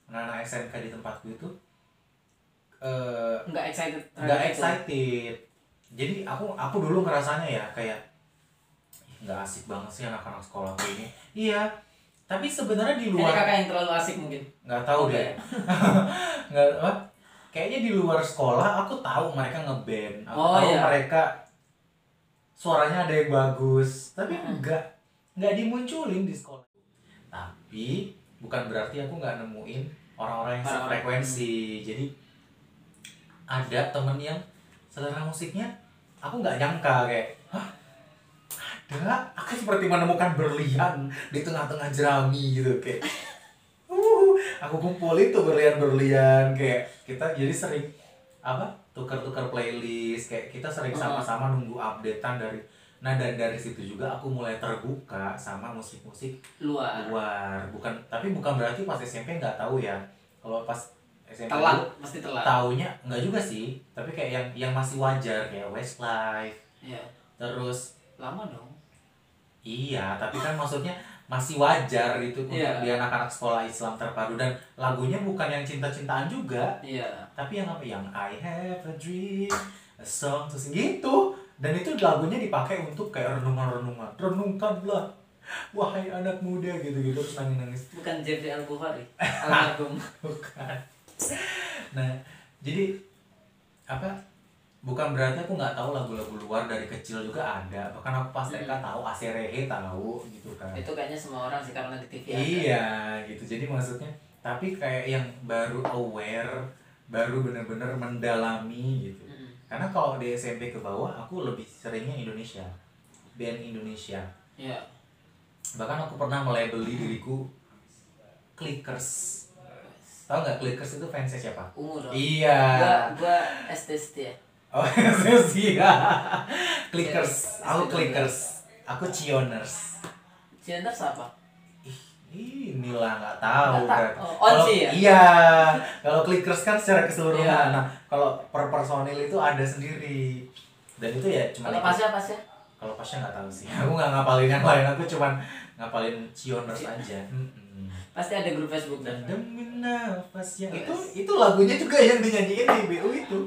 anak-anak SMK di tempatku itu nggak excited nggak excited. Jadi aku dulu ngerasanya ya kayak nggak asik banget sih anak-anak sekolahku ini. Iya, tapi sebenarnya di ini luar kakak yang terlalu asik mungkin. nggak tahu deh. Nggak apa, kayaknya di luar sekolah aku tahu mereka ngeband, aku tahu mereka suaranya ada yang bagus, tapi nggak dimunculin di sekolah. Tapi bukan berarti aku nggak nemuin orang-orang yang sefrekuensi. Jadi ada temen yang selera musiknya aku nggak nyangka, kayak hah, ada, aku seperti menemukan berlian di tengah-tengah jerami gitu, kayak aku kumpulin tuh berlian-berlian, kayak kita jadi sering apa tukar-tukar playlist, kayak kita sering sama-sama nunggu updatean dari. Nah, dan dari situ juga aku mulai terbuka sama musik-musik luar. Bukan berarti pas SMP nggak tahu ya. Kalau pas SMP pasti telat. Taunya nggak juga sih, tapi kayak yang masih wajar kayak Westlife. Iya. Terus lama dong. Iya, tapi kan maksudnya masih wajar itu untuk di anak-anak sekolah Islam terpadu, dan lagunya bukan yang cinta-cintaan juga. Iya. Tapi yang apa, yang I have a dream, a song to sing gitu. Dan itu lagunya dipakai untuk kayak renungan-renungan. Renungkanlah, wahai anak muda, gitu-gitu, terus nangis-nangis. Bukan Jeffrey Al-Bukhari, almarhum. Bukan. Nah, jadi apa? Bukan berarti aku nggak tahu lagu-lagu luar, dari kecil juga ada. Bahkan aku pas TK tahu, Aserehe tahu gitu kan. Itu kayaknya semua orang sih, karena di TV iya, gitu. Jadi maksudnya, tapi kayak yang baru aware, baru bener-bener mendalami gitu. Karena kalau di SMP ke bawah aku lebih seringnya Indonesia, band Indonesia. Iya. Bahkan aku pernah melabeli diriku Clickers. Tahu nggak Clickers itu fansnya siapa? Ungu dong. Iya. Gua STST ya. Oh, STST ya. Clickers. Aku Clickers. Aku Cioners. Cioners apa? Inilah nggak tahu kan. Onci ya? Iya. Kalau Clickers kan secara keseluruhan. Nah, kalau per personil itu ada sendiri. Dan itu ya cuma. Kalau pasnya? Kalau pasnya nggak tahu sih. Aku nggak ngapalin yang lain. Aku cuma ngapalin Cioners aja. Pasti ada grup Facebook. Dan demi nafas yang itu lagunya juga yang dinyanyiin di BU itu.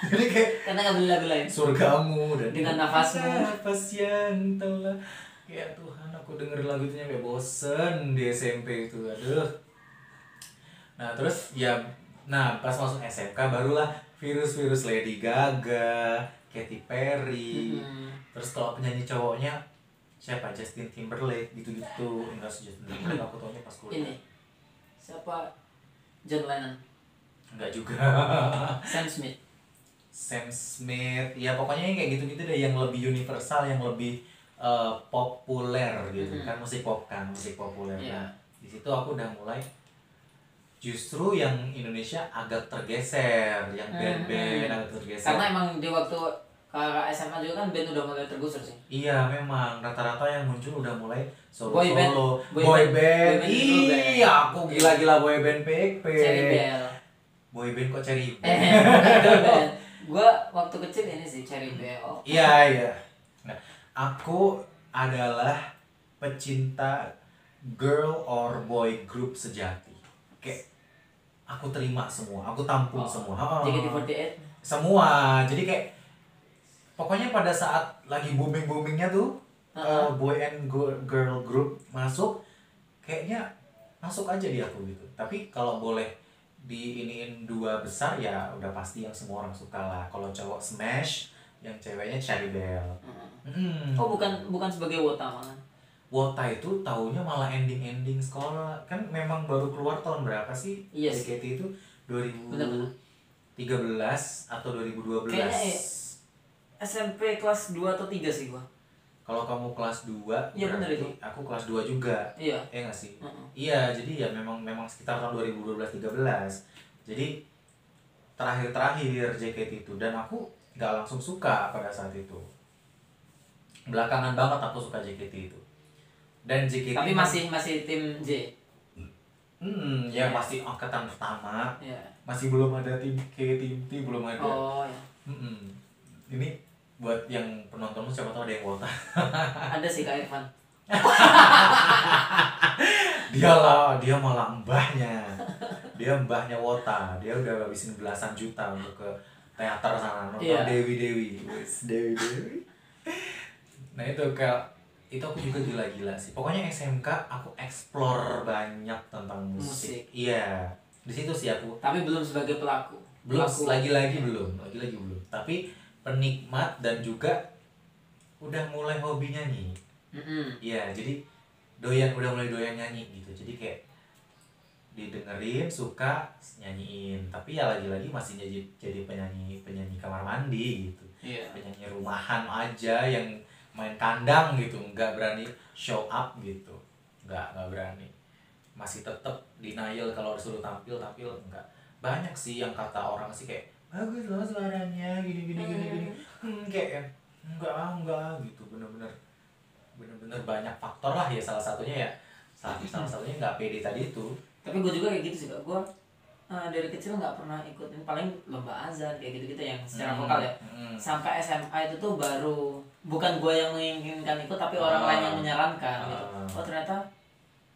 Jadi kayak karena nggak beli lagu lain. Surgamu dan dengan nafasmu. Nafas yang telah. Kayak Tuhan, aku dengerin lagu itu nyampe bosen di SMP itu, aduh. Nah terus ya, pas masuk SMK barulah virus Lady Gaga, Katy Perry. Terus kalau penyanyi cowoknya siapa, Justin Timberlake gitu-gitu. Enggak sih Justin Timberlake, aku taunya pas kuliah. Ini siapa, John Lennon? Enggak juga. Sam Smith, ya pokoknya yang kayak gitu-gitu deh, yang lebih universal, yang lebih populer gitu kan, musik populer. Nah, di situ aku udah mulai justru yang Indonesia agak tergeser, yang band-band agak tergeser. Karena emang di waktu kakak SMA juga kan band udah mulai tergusur sih. Iya, memang rata-rata yang muncul udah mulai solo. Boy band. Iya, aku gila-gila boy band PK. Cherry Bell. Boy band kok Cherry Bell? Gua waktu kecil ini sih Cherry Bell. Iya. Nah, aku adalah pecinta girl or boy group sejati. Kayak aku terima semua, aku tampung semua. JKT48. Semua. Jadi kayak pokoknya pada saat lagi booming-boomingnya tuh boy and girl group masuk, kayaknya masuk aja di aku gitu. Tapi kalau boleh diiniin dua besar ya udah pasti yang semua orang suka lah. Kalau cowok Smash, yang ceweknya Cherry Bell. Oh bukan sebagai Wota malah. Wota itu taunya malah ending sekolah. Kan memang baru keluar tahun berapa sih? Yes. JKT itu 2013 atau 2012. Kayaknya SMP kelas 2 atau 3 sih gua. Kalau kamu kelas 2, iya benar itu. Aku kelas 2 juga. Iya. Nggak sih? Iya, jadi ya memang sekitar tahun 2012-13. Jadi terakhir JKT itu, dan aku nggak langsung suka pada saat itu. Belakangan banget aku suka JKT itu. Dan JKT tapi masih tim J. Ya masih angkatan pertama. Iya. Masih belum ada tim K, tim T belum ada. Oh ya. Ini buat yang penontonmu siapa tahu ada yang Wota. Ada sih Kak Irfan. Dia malah mbahnya. Dia mbahnya Wota, dia udah ngabisin belasan juta untuk ke teater sana nonton Dewi. Nah itu kayak itu aku juga gila-gila sih. Pokoknya SMK aku explore banyak tentang musik. Iya, di situ sih aku. Tapi belum sebagai pelaku. Lagi-lagi belum. Tapi penikmat dan juga udah mulai hobi nyanyi. Iya, jadi udah mulai doyan nyanyi gitu. Jadi kayak didengerin, suka, nyanyiin. Tapi ya lagi-lagi masih jadi penyanyi kamar mandi gitu. Penyanyi rumahan aja yang main kandang gitu, nggak berani show up gitu, nggak berani, masih tetap denial kalau disuruh tampil enggak. Banyak sih yang kata orang sih kayak bagus loh suaranya gini kayak enggak gitu, bener-bener banyak faktor lah ya, salah satunya nggak pede tadi itu. Tapi gue juga kayak gitu sih Kak, gue dari kecil nggak pernah ikutin, paling lomba azan kayak gitu yang secara vokal ya. Sampai SMA itu tuh baru, bukan gue yang menginginkan ikut, tapi orang lain yang menyarankan gitu. Oh ternyata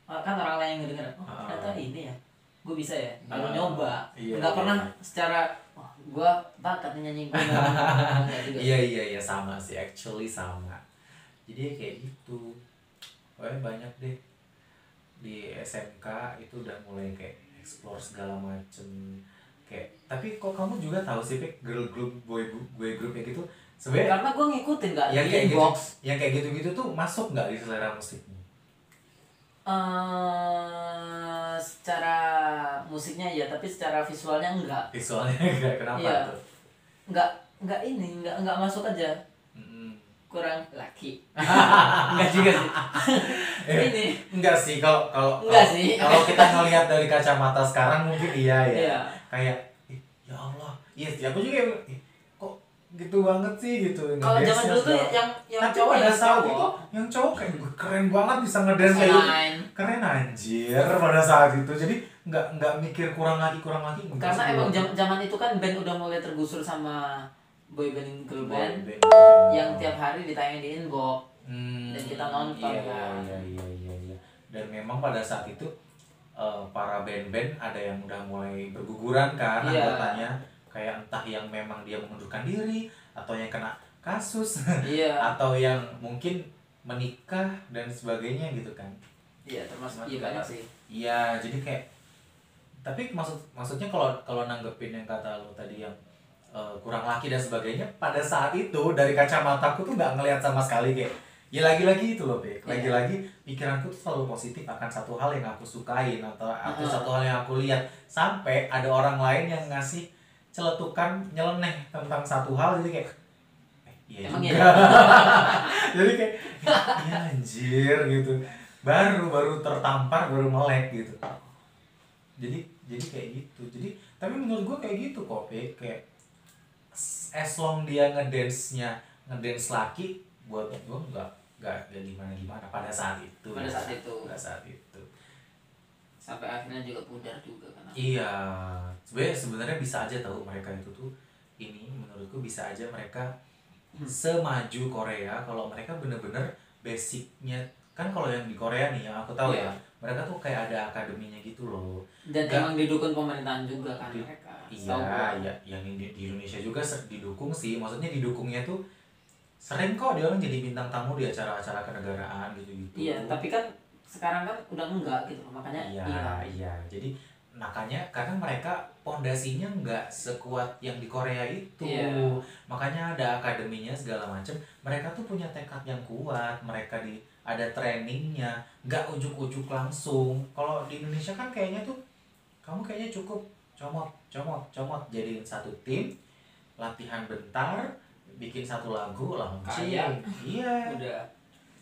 kan orang lain yang ngedenger, oh ternyata ini ya gue bisa ya, baru nyoba. Nggak pernah secara gue bakat nyanyi gue juga. Iya sama sih, actually sama. Jadi kayak gitu. Pokoknya banyak deh di SMK itu udah mulai kayak explore segala macem kayak. Tapi kok kamu juga tahu sih Pik, girl group, boy group kayak gitu sebenarnya? Karena gue ngikutin nggak yang di kayak inbox. Yang kayak gitu tuh masuk nggak di selera musiknya? Secara musiknya ya, tapi secara visualnya enggak. Kenapa iya. tuh? Enggak masuk aja. Kurang laki. Enggak juga sih. Ini enggak sih, kalau kita ngelihat dari kacamata sekarang mungkin iya. Kayak ya Allah, iya sih aku juga kok gitu banget sih gitu. Kalau zaman dulu tuh yang cowok ada saat itu yang cowok kayak keren banget bisa ngedance kayak keren anjir pada saat itu. Jadi nggak mikir kurang lagi. Karena emang zaman itu kan band udah mulai tergusur sama boy band, girl band yang tiap hari ditayang di inbox dan kita nonton kan. Iya. Dan memang pada saat itu para band-band ada yang udah mulai berguguran kan anggotanya, kayak entah yang memang dia mengundurkan diri atau yang kena kasus atau yang mungkin menikah dan sebagainya gitu kan. Iya, termasuk banyak sih. Iya, jadi kayak, tapi maksudnya kalau nanggepin yang kata lo tadi yang kurang laki dan sebagainya, pada saat itu dari kacamataku tuh nggak ngelihat sama sekali kayak ya lagi-lagi itu loh Pik. Lagi-lagi pikiranku tuh selalu positif akan satu hal yang aku sukain atau satu hal yang aku lihat, sampai ada orang lain yang ngasih celetukan nyeleneh tentang satu hal, jadi kayak iya juga. Jadi kayak ya anjir gitu, baru tertampar, baru melek gitu. Jadi kayak gitu. Jadi tapi menurut gue kayak gitu kok Pik, kayak as long dia ngedance laki, buat gue nggak gimana pada saat itu. Sampai akhirnya juga pudar juga kan. Iya, sebenarnya bisa aja tahu mereka itu tuh, ini menurutku bisa aja mereka semaju Korea kalau mereka bener-bener basicnya kan. Kalau yang di Korea nih yang aku tahu ya, mereka tuh kayak ada akademinya gitu loh. Dan emang didukung pemerintahan juga kan mereka. Iya, yang di Indonesia juga didukung sih. Maksudnya didukungnya tuh sering kok dia orang jadi bintang tamu di acara-acara kenegaraan gitu-gitu. Iya, tapi kan sekarang kan udah enggak gitu, makanya iya. Jadi makanya karena mereka pondasinya nggak sekuat yang di Korea itu. Makanya ada akademinya segala macam. Mereka tuh punya tekad yang kuat. Mereka ada trainingnya, nggak ujuk-ujuk langsung. Kalau di Indonesia kan kayaknya tuh kamu kayaknya cukup comot jadiin satu tim, latihan bentar, bikin satu lagu launching. Iya. Udah.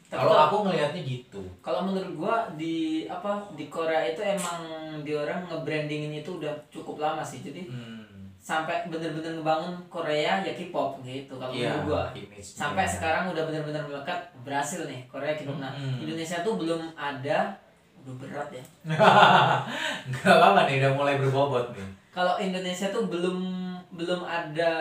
Kalau aku ngelihatnya gitu. Kalau menurut gua di Korea itu emang di orang nge-brandingin itu udah cukup lama sih. Jadi sampai bener-bener ngebangun Korea ya K-pop gitu kalau menurut gua. Sampai sekarang udah bener-bener melekat, berhasil nih Korea K-pop. Nah, Indonesia tuh belum ada. Udah berat ya. Gak apa-apa nih, udah mulai berbobot nih. Kalau Indonesia tuh belum ada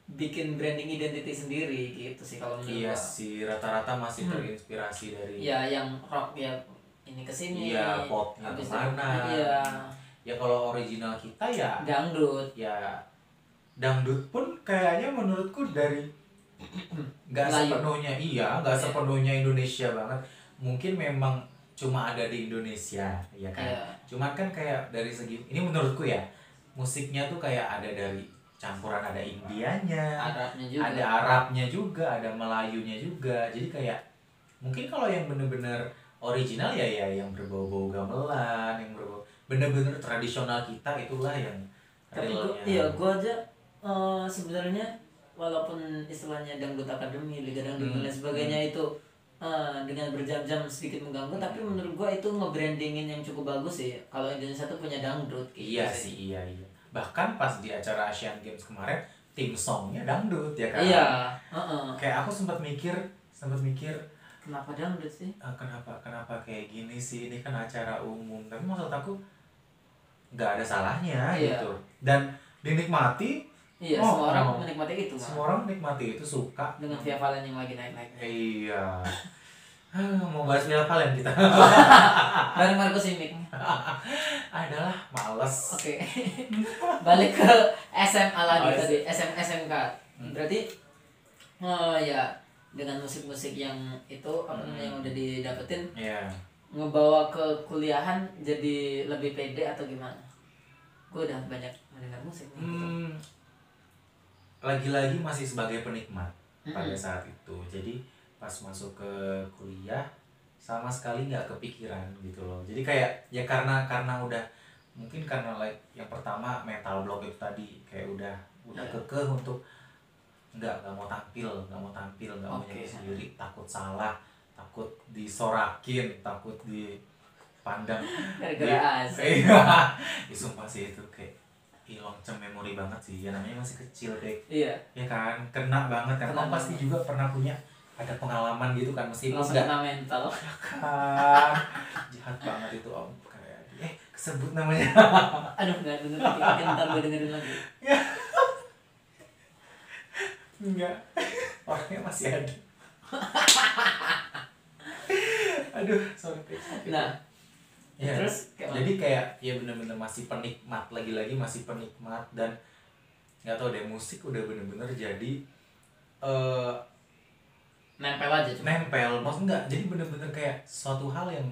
bikin branding identity sendiri gitu sih kalau menurut Iya sih, rata-rata masih terinspirasi dari ya yang rock ya ini kesini. Iya, popnya kemana. Iya. ya kalau original kita ya dangdut. Ya dangdut pun kayaknya menurutku dari nggak sepenuhnya nggak sepenuhnya Indonesia banget. Mungkin memang cuma ada di Indonesia ya kan. Cuman kan kayak dari segi ini menurutku ya, musiknya tuh kayak ada dari campuran, ada Indianya, ada Arabnya juga, ada Melayunya juga. Jadi kayak mungkin kalau yang bener-bener original ya yang berbau-bau gamelan, yang berbau bener-bener tradisional kita, itulah yang tapi gue aja sebenarnya walaupun istilahnya dangdut akademi, liga dangdut dan lain sebagainya itu dengan berjam-jam sedikit mengganggu, tapi menurut gue itu nge-brandingin yang cukup bagus sih kalau Indonesia tuh punya dangdut gitu. Iya. Bahkan pas di acara Asian Games kemarin tim songnya dangdut ya kan. Kayak aku sempat mikir kenapa dangdut sih? Kenapa kayak gini sih, ini kan acara umum. Tapi maksud aku nggak ada salahnya gitu, dan dinikmati. Semua orang menikmati itu. Semua orang menikmati itu, suka dengan Via Valen yang lagi naik-naik. Iya. Mau bahas Via Valen kita. Bareng Markus Simic. Adalah males. Oke. Balik ke SMA lagi tadi, SMK. Berarti ya dengan musik-musik yang itu yang udah didapetin. Ngebawa ke kuliahan jadi lebih pede atau gimana? Gue udah banyak mendengar musik nih. Lagi-lagi masih sebagai penikmat pada saat itu. Jadi pas masuk ke kuliah sama sekali nggak kepikiran gitu loh. Jadi kayak ya karena udah mungkin karena yang pertama mental block itu tadi, kayak udah kekeh untuk nggak mau tampil, nggak mau nyanyi sendiri, takut salah, takut disorakin, takut dipandang gara-gara sumpah sih itu kayak long-term memory banget sih ya, namanya masih kecil deh. Iya kan, kena banget kan. Kamu pasti juga pernah punya ada pengalaman gitu kan, mesti kena mental kan. Jahat banget itu om, kayak kesebut namanya. Aduh nggak denger lagi, ntar gue dengerin lagi. Enggak, orangnya masih ada. Aduh sorry. Nah ya, terus jadi kayak ya bener-bener masih penikmat, lagi-lagi masih penikmat, dan nggak tahu deh, musik udah bener-bener jadi nempel aja cuma. Maksudnya nggak, jadi bener-bener kayak suatu hal yang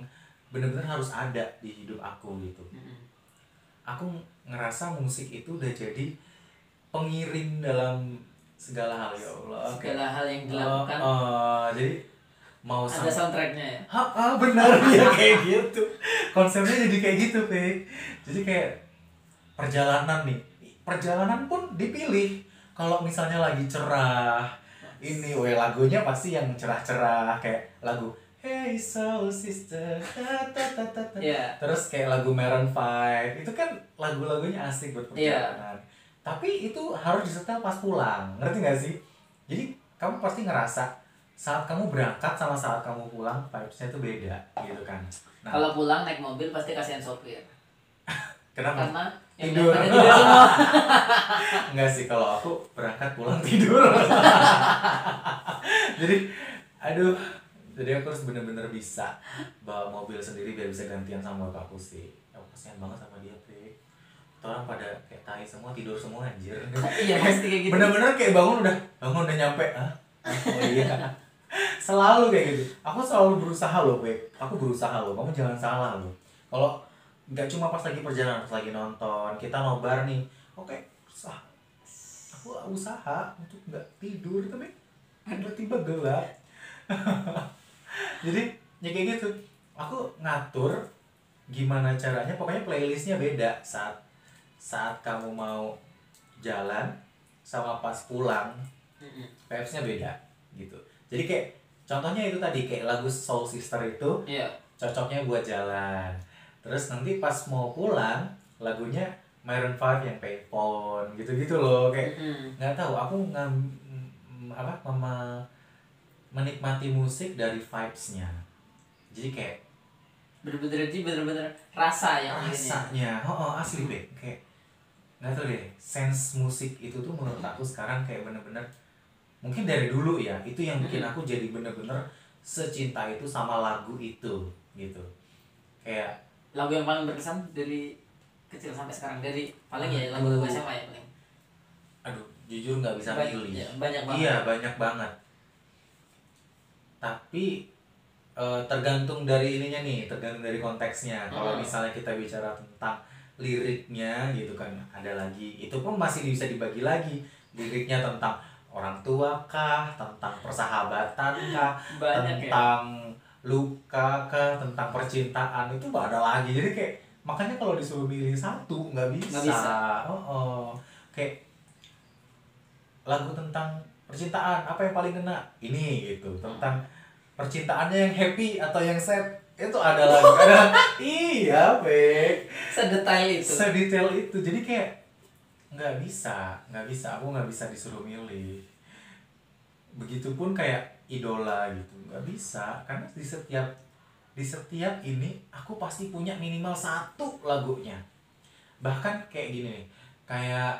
bener-bener harus ada di hidup aku gitu. Aku ngerasa musik itu udah jadi pengiring dalam segala hal, ya Allah, segala hal yang dilakukan. Jadi mau ada soundtracknya ya. Benar ya, kayak gitu konsepnya, jadi kayak gitu Pe. Jadi kayak perjalanan pun dipilih. Kalau misalnya lagi cerah, ini lagunya pasti yang cerah-cerah, kayak lagu Hey Soul Sister, terus kayak lagu Maroon 5, itu kan lagu-lagunya asik buat perjalanan. Tapi itu harus disetel pas pulang, ngerti gak sih? Jadi kamu pasti ngerasa saat kamu berangkat sama saat kamu pulang, vibes-nya tuh beda gitu kan. Nah, kalau pulang naik mobil pasti kasihan sopir. Kenapa? Karena tidur semua. Enggak sih, kalau aku berangkat pulang tidur. Jadi aku harus bener-bener bisa bawa mobil sendiri biar bisa gantian sama bapakku sih. Aku kasihan banget sama dia, Pe. Orang pada kayak tai semua, tidur semua anjir. Iya pasti kayak gitu. Bener-bener kayak bangun udah nyampe. Oh iya. Selalu kayak gitu. Aku selalu berusaha loh, Pe. Kamu jangan salah loh. Kalau nggak cuma pas lagi perjalanan, pas lagi nonton, kita nobar nih, oke, aku usaha untuk nggak tidur, tapi tiba-tiba gelap. Jadi ya kayak gitu, aku ngatur gimana caranya, pokoknya playlistnya beda saat kamu mau jalan sama pas pulang, vibes-nya beda gitu. Jadi kayak contohnya itu tadi, kayak lagu Soul Sister itu cocoknya buat jalan. Terus nanti pas mau pulang, lagunya Maroon 5 yang payphone gitu-gitu loh, kayak nggak tahu, aku menikmati musik dari vibes-nya. Jadi kayak bener-bener rasanya. Asli deh, kayak nggak tahu deh, sense musik itu tuh menurut aku sekarang kayak bener-bener, mungkin dari dulu ya, itu yang bikin aku jadi bener-bener secinta itu sama lagu itu gitu. Kayak lagu yang paling berkesan dari kecil sampai sekarang dari paling ya lagu-lagu SMA ya paling. Aduh, jujur nggak bisa pilih. Ya, banyak banget. Iya, banyak banget. Tapi tergantung dari ininya nih, tergantung dari konteksnya. Kalau misalnya kita bicara tentang liriknya gitu kan, ada lagi. Itu pun masih bisa dibagi lagi. Liriknya tentang orang tua kah, tentang persahabatan kah, banyak tentang luka kah, tentang percintaan, itu ada lagi. Jadi kayak makanya kalau disuruh milih satu nggak bisa. Nggak bisa. Kayak lagu tentang percintaan apa yang paling kena ini gitu, tentang percintaannya yang happy atau yang sad itu ada lagu ada. Iya, Bek, sedetail itu. Jadi kayak nggak bisa aku nggak bisa disuruh milih. Begitupun kayak idola gitu, nggak bisa, karena di setiap ini aku pasti punya minimal satu lagunya. Bahkan kayak gini nih, kayak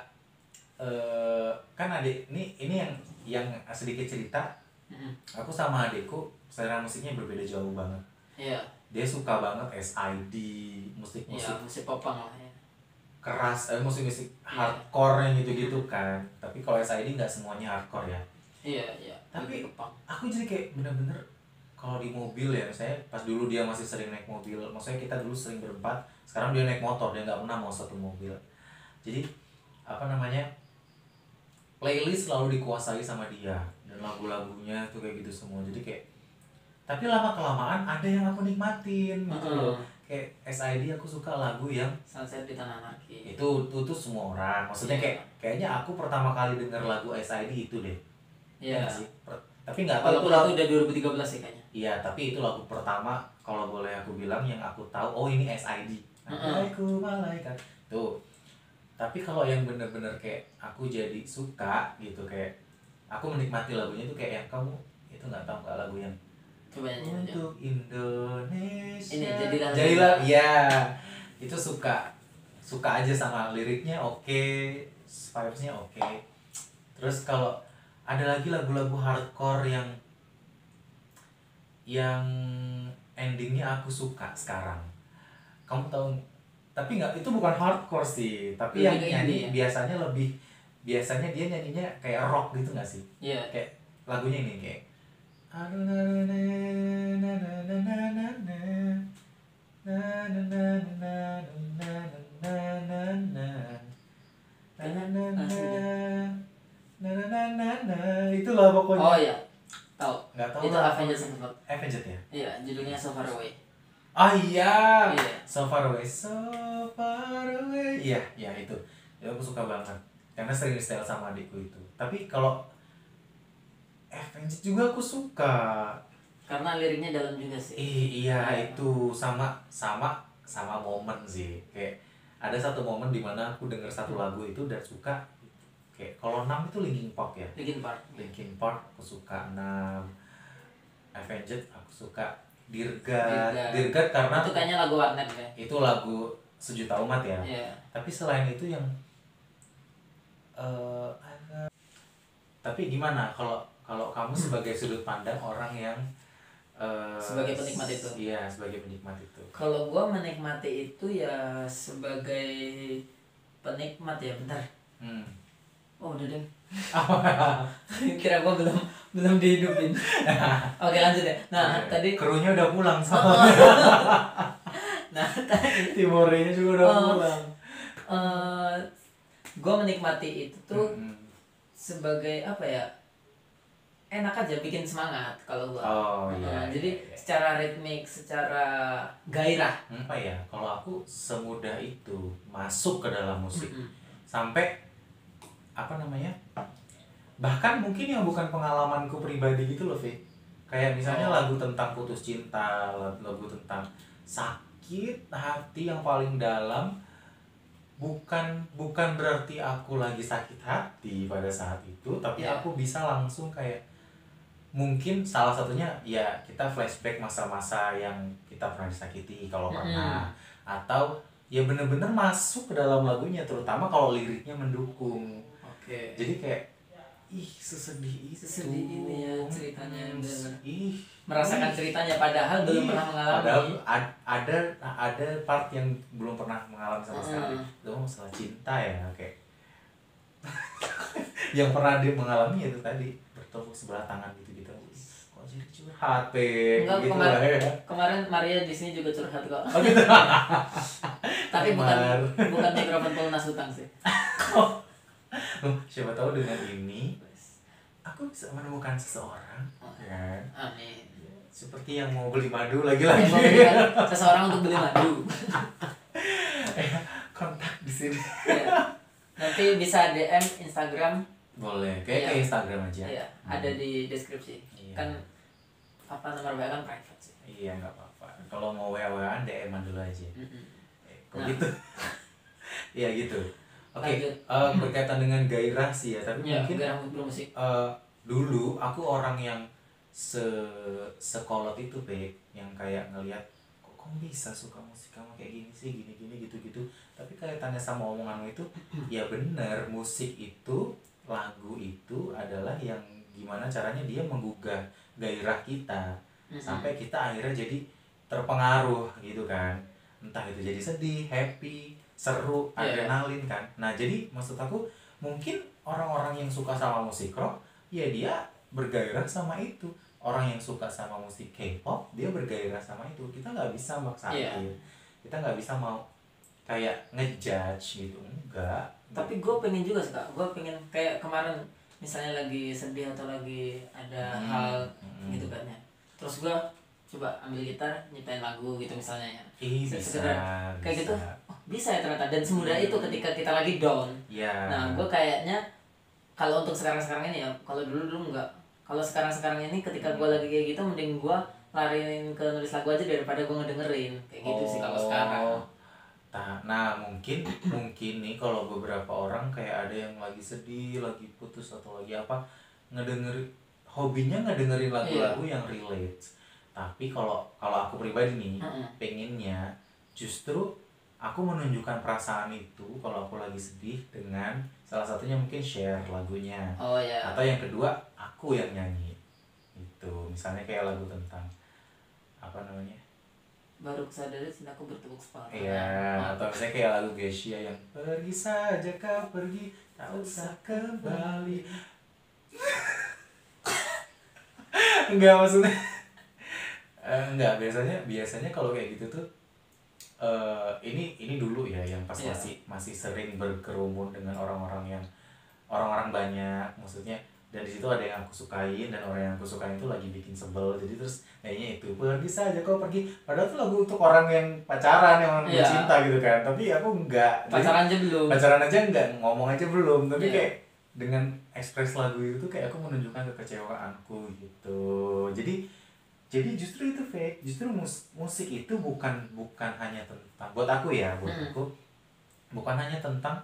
kan adik ini yang sedikit cerita. Aku sama adikku selera musiknya berbeda jauh banget. Iya. Dia suka banget SID, musik pop lah ya. Keras, musik hardcore yang gitu-gitu kan. Tapi kalau SID nggak semuanya hardcore ya. Iya. Tapi aku jadi kayak bener-bener kalau di mobil ya, saya pas dulu dia masih sering naik mobil, maksudnya kita dulu sering berempat, sekarang dia naik motor, dia nggak pernah mau satu mobil. Jadi playlist selalu dikuasai sama dia dan lagu-lagunya tuh kayak gitu semua. Jadi kayak tapi lama-kelamaan ada yang aku nikmatin gitu loh. Kayak SID aku suka lagu yang Sunset di Tanah Anarki. Itu semua orang. Maksudnya kayaknya aku pertama kali denger lagu SID itu deh. Iya. Sih. Tapi enggak tahu itu lagu udah 2013 sih kayaknya. Iya, tapi itu lagu pertama kalau boleh aku bilang yang aku tahu, oh ini SID. Aku malaikat. Tuh. Tapi kalau yang bener-bener kayak aku jadi suka gitu, kayak aku menikmati lagunya itu kayak yang kamu itu nggak tahu nggak lagu yang coba nyanyi untuk Indonesia. Ini jadilah ya. Itu suka aja sama liriknya, oke, vibes-nya oke. Terus kalau ada lagi lagu-lagu hardcore yang endingnya aku suka sekarang. Kamu tahu? Tapi nggak, itu bukan hardcore sih, tapi yang nyanyi biasanya dia nyanyinya kayak rock gitu nggak sih? Iya. Kayak lagunya ini kayak itu lah pokoknya. Oh iya, tahu. Nggak tahu. Itu Avenged Sevenfold. Avenged ya? Iya, judulnya So Far Away. Ah iya. Iya. So Far Away, So Far Away. Iya itu. Ya aku suka banget. Karena sering style sama adikku itu. Tapi kalau Avenged juga aku suka. Karena liriknya dalam juga sih. Iya, itu sama momen sih. Kayak ada satu momen dimana aku denger satu lagu itu dan suka. Kayak kalau 6 itu Linkin Park ya. Linkin Park aku suka 6. Avenged aku suka Dirgat karena itu kayaknya lagu warnet ya. Itu lagu Sejuta Umat ya. Yeah. Tapi selain itu yang tapi gimana kalau kamu sebagai sudut pandang orang yang sebagai penikmat itu? Iya, sebagai penikmat itu. Kalau gua menikmati itu ya sebagai penikmat ya, bentar. Oh udah deh. Kira gua belum dihidupin. Oke, lanjut ya. Nah, tadi krunya udah pulang sama. Nah, tadi Timorenya juga udah pulang. Gua menikmati itu tuh sebagai apa ya? Enak aja, bikin semangat kalau gua. Jadi secara ritmik, secara gairah. Apa ya? Kalau aku semudah itu masuk ke dalam musik. Sampai bahkan mungkin yang bukan pengalamanku pribadi gitu loh, Fe. Kayak misalnya lagu tentang putus cinta, lagu tentang sakit hati yang paling dalam. Bukan berarti aku lagi sakit hati pada saat itu, tapi aku bisa langsung kayak mungkin salah satunya ya kita flashback masa-masa yang kita pernah disakiti kalau pernah, atau ya bener-bener masuk ke dalam lagunya, terutama kalau liriknya mendukung. Jadi kayak sesedih itu. Sesedih ini ya ceritanya, benar. Merasakan ceritanya padahal belum pernah mengalami. Padahal ada part yang belum pernah mengalami sama sekali. Itu masalah cinta ya, kayak yang pernah dia mengalami itu tadi bertepuk sebelah tangan gitu. Kok jadi curhat, Enggak, gitu kemarin Maria di sini juga curhat kok. Oh gitu. Tapi bukan mikrofon pelunas hutang sih. Siapa tahu dengan ini aku bisa menemukan seseorang, kan? Amin. Seperti yang mau beli madu lagi-lagi. Seseorang untuk beli madu. Kontak di sini. Ya. Nanti bisa DM Instagram. Boleh, kayak Instagram aja. Iya, ada di deskripsi. Iya. Kan nomor WA kan private sih. Iya, nggak apa-apa. Kalau mau WA-WA DM-an dulu aja. Kok gitu? Iya gitu. Oke, berkaitan dengan gairah sih ya, tapi mungkin gairah musik. Dulu aku orang yang sekolot itu, yang kayak ngelihat kok kamu bisa suka musik kamu kayak gini sih, gini gitu. Tapi kaitannya sama omonganmu itu, ya bener, musik itu, lagu itu adalah yang gimana caranya dia menggugah gairah kita sampai kita akhirnya jadi terpengaruh gitu kan. Entah itu jadi sedih, happy, seru, adrenalin kan. Nah jadi maksud aku mungkin orang-orang yang suka sama musik rock ya dia bergairah sama itu. Orang yang suka sama musik K-pop dia bergairah sama itu. Kita nggak bisa maksain. Kita nggak bisa mau kayak ngejudge gitu, enggak. Tapi gue pengen juga sih kak, gue pengen kayak kemarin misalnya lagi sedih atau lagi ada hal gitu kan ya, terus gue coba ambil gitar nyiptain lagu gitu misalnya ya. Bisa, kayak gitu. Bisa ya ternyata, dan semudah itu ketika kita lagi down. Nah gue kayaknya kalau untuk sekarang ini ya, kalau dulu enggak. Kalau sekarang ini ketika gue lagi kayak gitu, mending gue lariin ke nulis lagu aja daripada gue ngedengerin kayak gitu sih kalau sekarang. Nah mungkin nih kalau beberapa orang kayak ada yang lagi sedih, lagi putus atau lagi apa, hobinya ngedengerin lagu-lagu yang relate. Tapi kalau aku pribadi nih, pengennya justru aku menunjukkan perasaan itu kalau aku lagi sedih dengan salah satunya mungkin share lagunya. Atau yang kedua aku yang nyanyi. Itu misalnya kayak lagu tentang apa namanya? Baru sadar cintaku bertepuk sebelah. Iya, atau misalnya kayak lagu Gesia yang pergi saja kau pergi, tak usah kembali. Enggak, maksudnya enggak, biasanya kalau kayak gitu tuh ini dulu ya yang pas masih sering berkerumun dengan orang-orang banyak, maksudnya. Dan di situ ada yang aku sukain, dan orang yang aku sukain itu lagi bikin sebel, jadi terus kayaknya itu pergi saja kau pergi, padahal tuh lagu untuk orang yang pacaran, yang orang bercinta gitu kan. Tapi aku enggak, pacaran aja enggak, ngomong aja belum, tapi kayak dengan ekspres lagu itu tuh kayak aku menunjukkan kekecewaanku gitu. Jadi justru itu justru musik itu bukan hanya tentang, buat aku bukan hanya tentang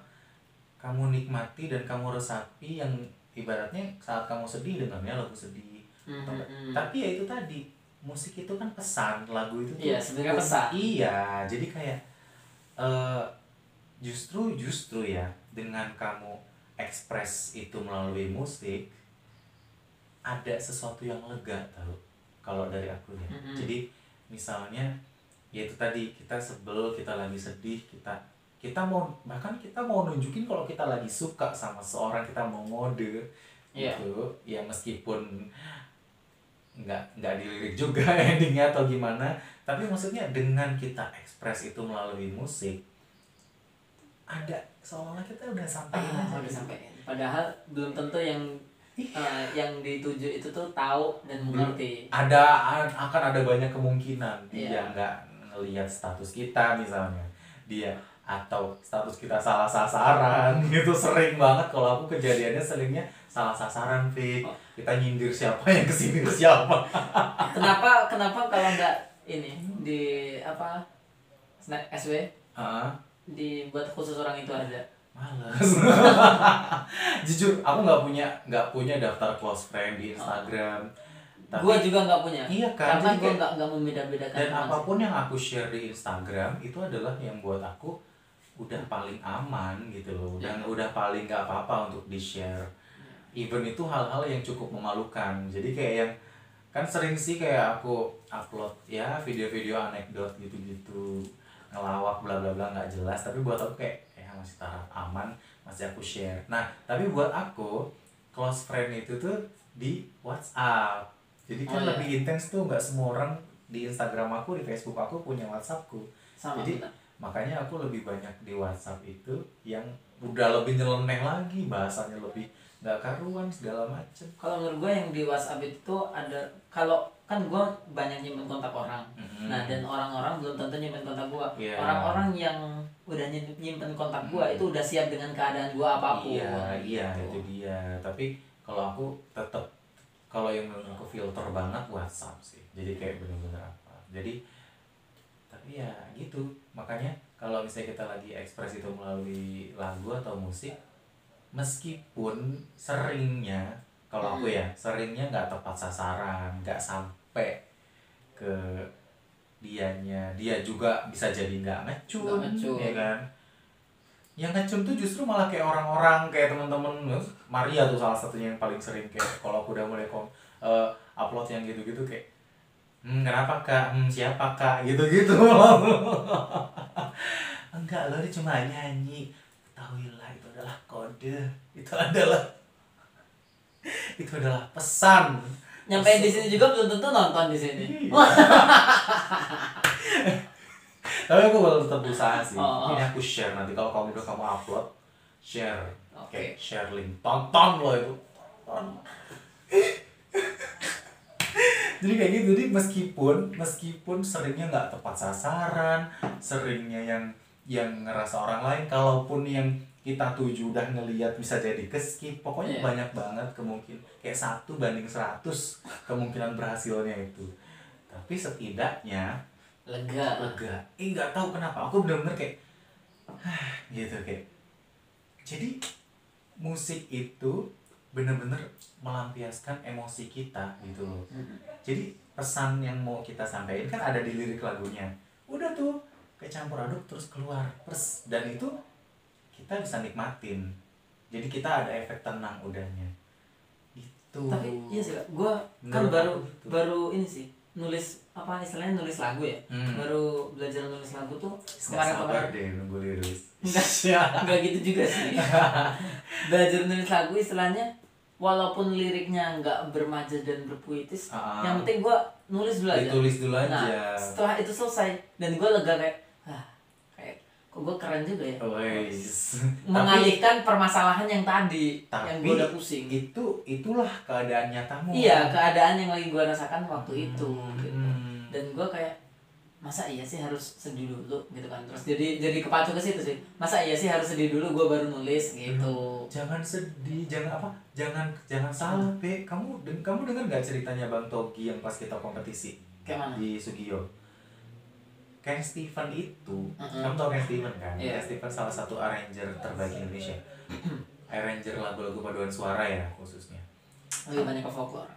kamu nikmati dan kamu resapi, yang ibaratnya saat kamu sedih dengarnya lagu sedih. Tapi ya itu tadi, musik itu kan pesan, lagu itu tuh sebenarnya pesan. Iya, jadi kayak justru ya dengan kamu ekspres itu melalui musik, ada sesuatu yang lega tau kalau dari aku ya. Jadi misalnya ya itu tadi, kita sebel, kita lagi sedih, kita mau nunjukin kalau kita lagi suka sama seorang, kita mau mode gitu ya, meskipun nggak dilirik juga endingnya atau gimana, tapi maksudnya dengan kita ekspres itu melalui musik, ada seolah-olah kita udah sampai padahal belum tentu yang dituju itu tuh tahu dan mengerti. Akan ada banyak kemungkinan dia nggak ngelihat status kita misalnya, dia atau status kita salah sasaran. Itu sering banget kalau aku, kejadiannya seringnya salah sasaran, kita nyindir siapa yang kesindir siapa. Kenapa kalau nggak ini di apa SW dibuat khusus orang itu ada? Males. Jujur aku nggak punya daftar close friend di Instagram. Gue juga nggak punya. Iya kan, karena gue nggak membeda-bedakan. Dan apapun yang aku share di Instagram itu adalah yang buat aku udah paling aman gitu loh, udah paling nggak apa-apa untuk di share. even itu hal-hal yang cukup memalukan. Jadi kayak yang kan sering sih kayak aku upload ya video-video anekdot gitu-gitu, ngelawak bla bla bla nggak jelas, tapi buat aku kayak ya masih taraf aman, masih aku share. Nah tapi buat aku close friend itu tuh di WhatsApp. Jadi kan lebih intens tuh, nggak semua orang di Instagram aku, di Facebook aku punya WhatsAppku. Jadi makanya aku lebih banyak di WhatsApp itu yang udah lebih nyeleneh lagi, bahasanya lebih nggak karuan segala macem. Kalau menurut gue yang di WhatsApp itu ada, kalau kan gue banyak nyimpen kontak orang, nah dan orang-orang belum tentu nyimpen kontak gue. Orang-orang yang udah nyimpen kontak gue itu udah siap dengan keadaan gue apapun. Iya itu dia. Tapi kalau aku tetap, kalau yang menurut aku filter banget WhatsApp sih. Jadi kayak bener-bener apa. Jadi tapi ya gitu. Makanya kalau misalnya kita lagi ekspres itu melalui lagu atau musik, meskipun seringnya, kalau aku ya seringnya nggak tepat sasaran, nggak sampai ke dianya, dia juga bisa jadi nggak ngecun, ya kan? Yang ngecun tuh justru malah kayak orang-orang, kayak teman-teman Maria tuh salah satunya yang paling sering kayak kalau aku udah mulai upload yang gitu-gitu kayak kenapa kak, siapa kak, gitu-gitu. Enggak loh, dia cuma nyanyi. Ketahuilah itu adalah kode, itu adalah pesan. Nyampe di sini juga belum tentu nonton di sini. Tapi aku bakal tetap berusaha sih. Ini aku share nanti kalau kamu udah kamu upload, share. Oke. Share link, tonton loh itu. Jadi kayak gitu. Jadi meskipun seringnya nggak tepat sasaran, seringnya yang ngerasa orang lain, kalaupun yang kita tuju udah ngelihat bisa jadi ke-skip, pokoknya banyak banget kemungkinan, kayak 1:100 kemungkinan berhasilnya itu. Tapi setidaknya lega. Nggak tahu kenapa aku bener-bener kayak gitu kayak. Jadi musik itu bener-bener melampiaskan emosi kita gitu loh. Jadi pesan yang mau kita sampaikan kan ada di lirik lagunya. Udah tuh kayak campur aduk terus keluar pers, dan itu kita bisa nikmatin. Jadi kita ada efek tenang udahnya. Gitu. Tapi iya sih, gue kan baru ini sih nulis apa istilahnya nulis lagu ya. Baru belajar nulis lagu tuh kemarin deh nunggu lirik. Enggak gitu juga sih. Belajar nulis lagu istilahnya walaupun liriknya nggak bermaja dan berpuitis, yang penting gue nulis dulu aja. Ditulis dulu aja. Nah, setelah itu selesai dan gue lega kayak kok gue keren juga ya. Mengalihkan permasalahan yang tadi, yang gue udah pusing. Itulah keadaan nyatamu. Iya, keadaan yang lagi gue rasakan waktu itu gitu. Dan gue kayak masa iya sih harus sedih dulu gitu kan. Terus jadi kepacu ke situ sih. Masa iya sih harus sedih dulu gue baru nulis gitu. Jangan sedih, jangan salah, Pe. Kamu dengar nggak ceritanya Bang Togi yang pas kita kompetisi di Sugio? Ken Stephen itu, kamu tau Ken Stephen kan? Ken Stephen salah satu arranger terbaik Indonesia. Arranger lagu-lagu paduan suara ya khususnya. Lebih banyak ke folklore.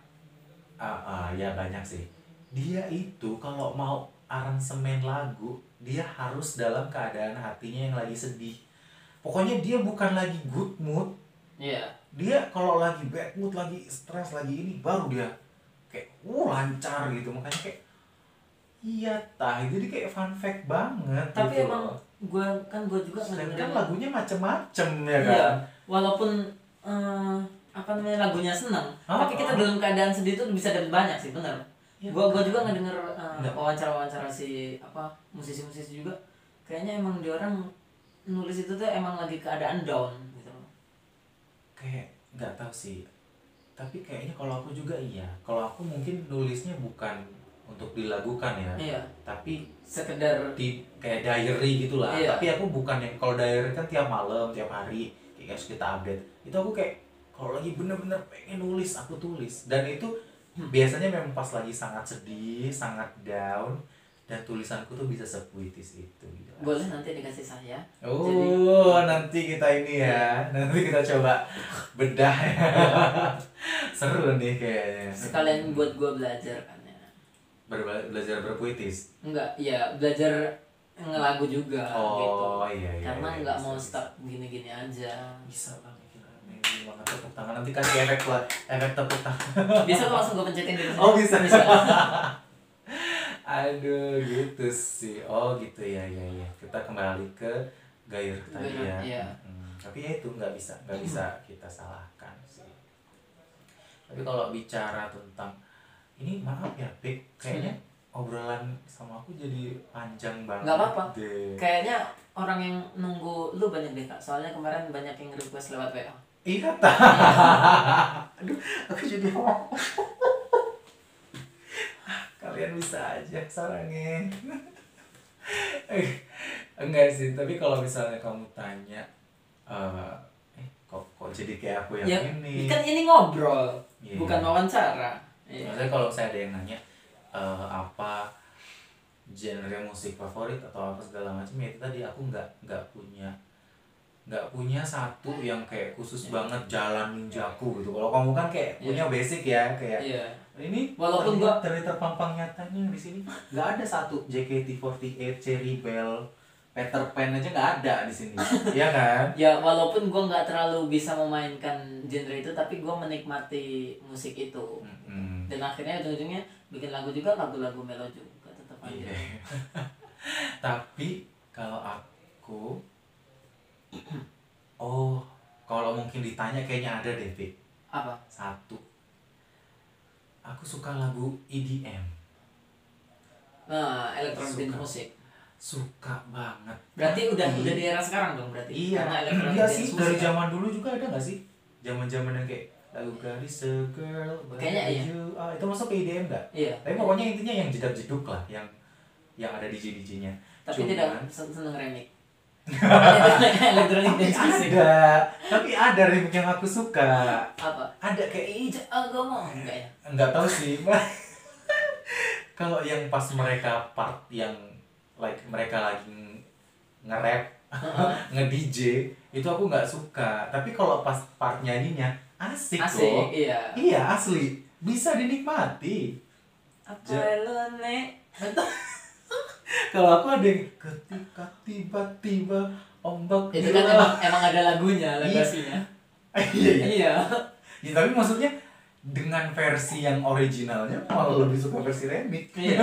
Ya banyak sih. Dia itu kalau mau aransemen lagu, dia harus dalam keadaan hatinya yang lagi sedih. Pokoknya dia bukan lagi good mood. Iya. Dia kalau lagi bad mood, lagi stres, lagi ini, baru dia kayak lancar gitu. Makanya kayak iya jadi kayak fun fact banget. Tapi gitu emang gue juga kan lagunya macem-macem ya kan. Iya, walaupun lagunya senang, tapi kita dalam keadaan sedih itu bisa dapat banyak sih, benar. Ya, gue juga ngedenger wawancara si musisi-musisi juga, kayaknya emang dia orang nulis itu tuh emang lagi keadaan down gitu. Kayak nggak tahu sih, tapi kayaknya kalau aku juga kalau aku mungkin nulisnya bukan untuk dilagukan ya, tapi sekedar kayak diary gitulah. Tapi aku bukan yang, kalau diary kan tiap malam tiap hari kayak harus kita update. Itu aku kayak kalau lagi bener-bener pengen nulis aku tulis, dan itu biasanya memang pas lagi sangat sedih, sangat down, dan tulisanku tuh bisa sepuitis itu gitu. Boleh nanti dikasih saya. Nanti kita ini ya, nanti kita coba bedah ya. Seru nih kayaknya. Sekalian buat gue belajar kan ya. Belajar berpuitis? Enggak, belajar ngelagu juga gitu. Iya. Karena nggak mau stuck gini-gini aja. Bisa banget. gimana tepuk tangan nanti kasih efek lah, efek tepuk tangan. Bisa tuh langsung gue pencetin dari sini. Oh bisa. Aduh gitu sih. Oh gitu ya. Kita kembali ke gairah tadi ya. Iya. Tapi ya itu nggak bisa kita salahkan sih. Tapi kalau bicara tentang ini maaf ya Pik, kayaknya obrolan sama aku jadi panjang banget. Nggak apa-apa. Kayaknya orang yang nunggu lu banyak deh Kak. Soalnya kemarin banyak yang request lewat WA. Iya tak. Aduh, aku jadi kalian bisa aja sarangin. Enggak sih, tapi kalau misalnya kamu tanya, kok jadi kayak aku yang ya, ini? Kan ini ngobrol, yeah. Bukan wawancara. Maksudnya kalau saya ada yang nanya apa genre musik favorit atau apa segala macam, ya itu tadi aku nggak punya satu yang kayak khusus banget jalan ninjaku gitu. Kalau kamu kan kayak punya basic ya, kayak ini walaupun gua terpampang nyatanya di sini nggak ada satu JKT48, Cherry Bell, Peter Pan aja nggak ada di sini. Iya kan? Ya walaupun gua nggak terlalu bisa memainkan genre itu, tapi gua menikmati musik itu. Dan akhirnya ujung-ujungnya bikin lagu juga, lagu-lagu melo juga tetap aja. Tapi kalau aku kalau mungkin ditanya kayaknya ada deh, Pik. Apa? Satu. Aku suka lagu EDM. Nah, electronic dance music. Suka banget. Berarti udah di era sekarang dong berarti. Iya. Iya sih, dari zaman dulu juga ada nggak sih? Zaman-zaman yang kayak lagu Gadis a Girl, kayaknya iya. Itu masuk ke EDM nggak? Iya. Tapi pokoknya intinya yang jeduk-jeduk lah, yang ada DJ-DJ-nya. Tapi tidak seneng remix. Elektronik dance music. Tapi ada remix yang aku suka. Apa? Ada kayak Ija Agama enggak ya? Enggak tahu sih. Kalau yang pas mereka part yang like mereka lagi nge-rap, nge-DJ, itu aku nggak suka. Tapi kalau pas part nyanyinya asik loh. Iya. Iya, asli. Bisa dinikmati. Apa lo nek? Kalau aku ada yang ketika tiba-tiba ombak itu kan emang ada lagunya, legasinya. Iya. Ya, tapi maksudnya dengan versi yang originalnya malah lebih suka versi remix. Iya.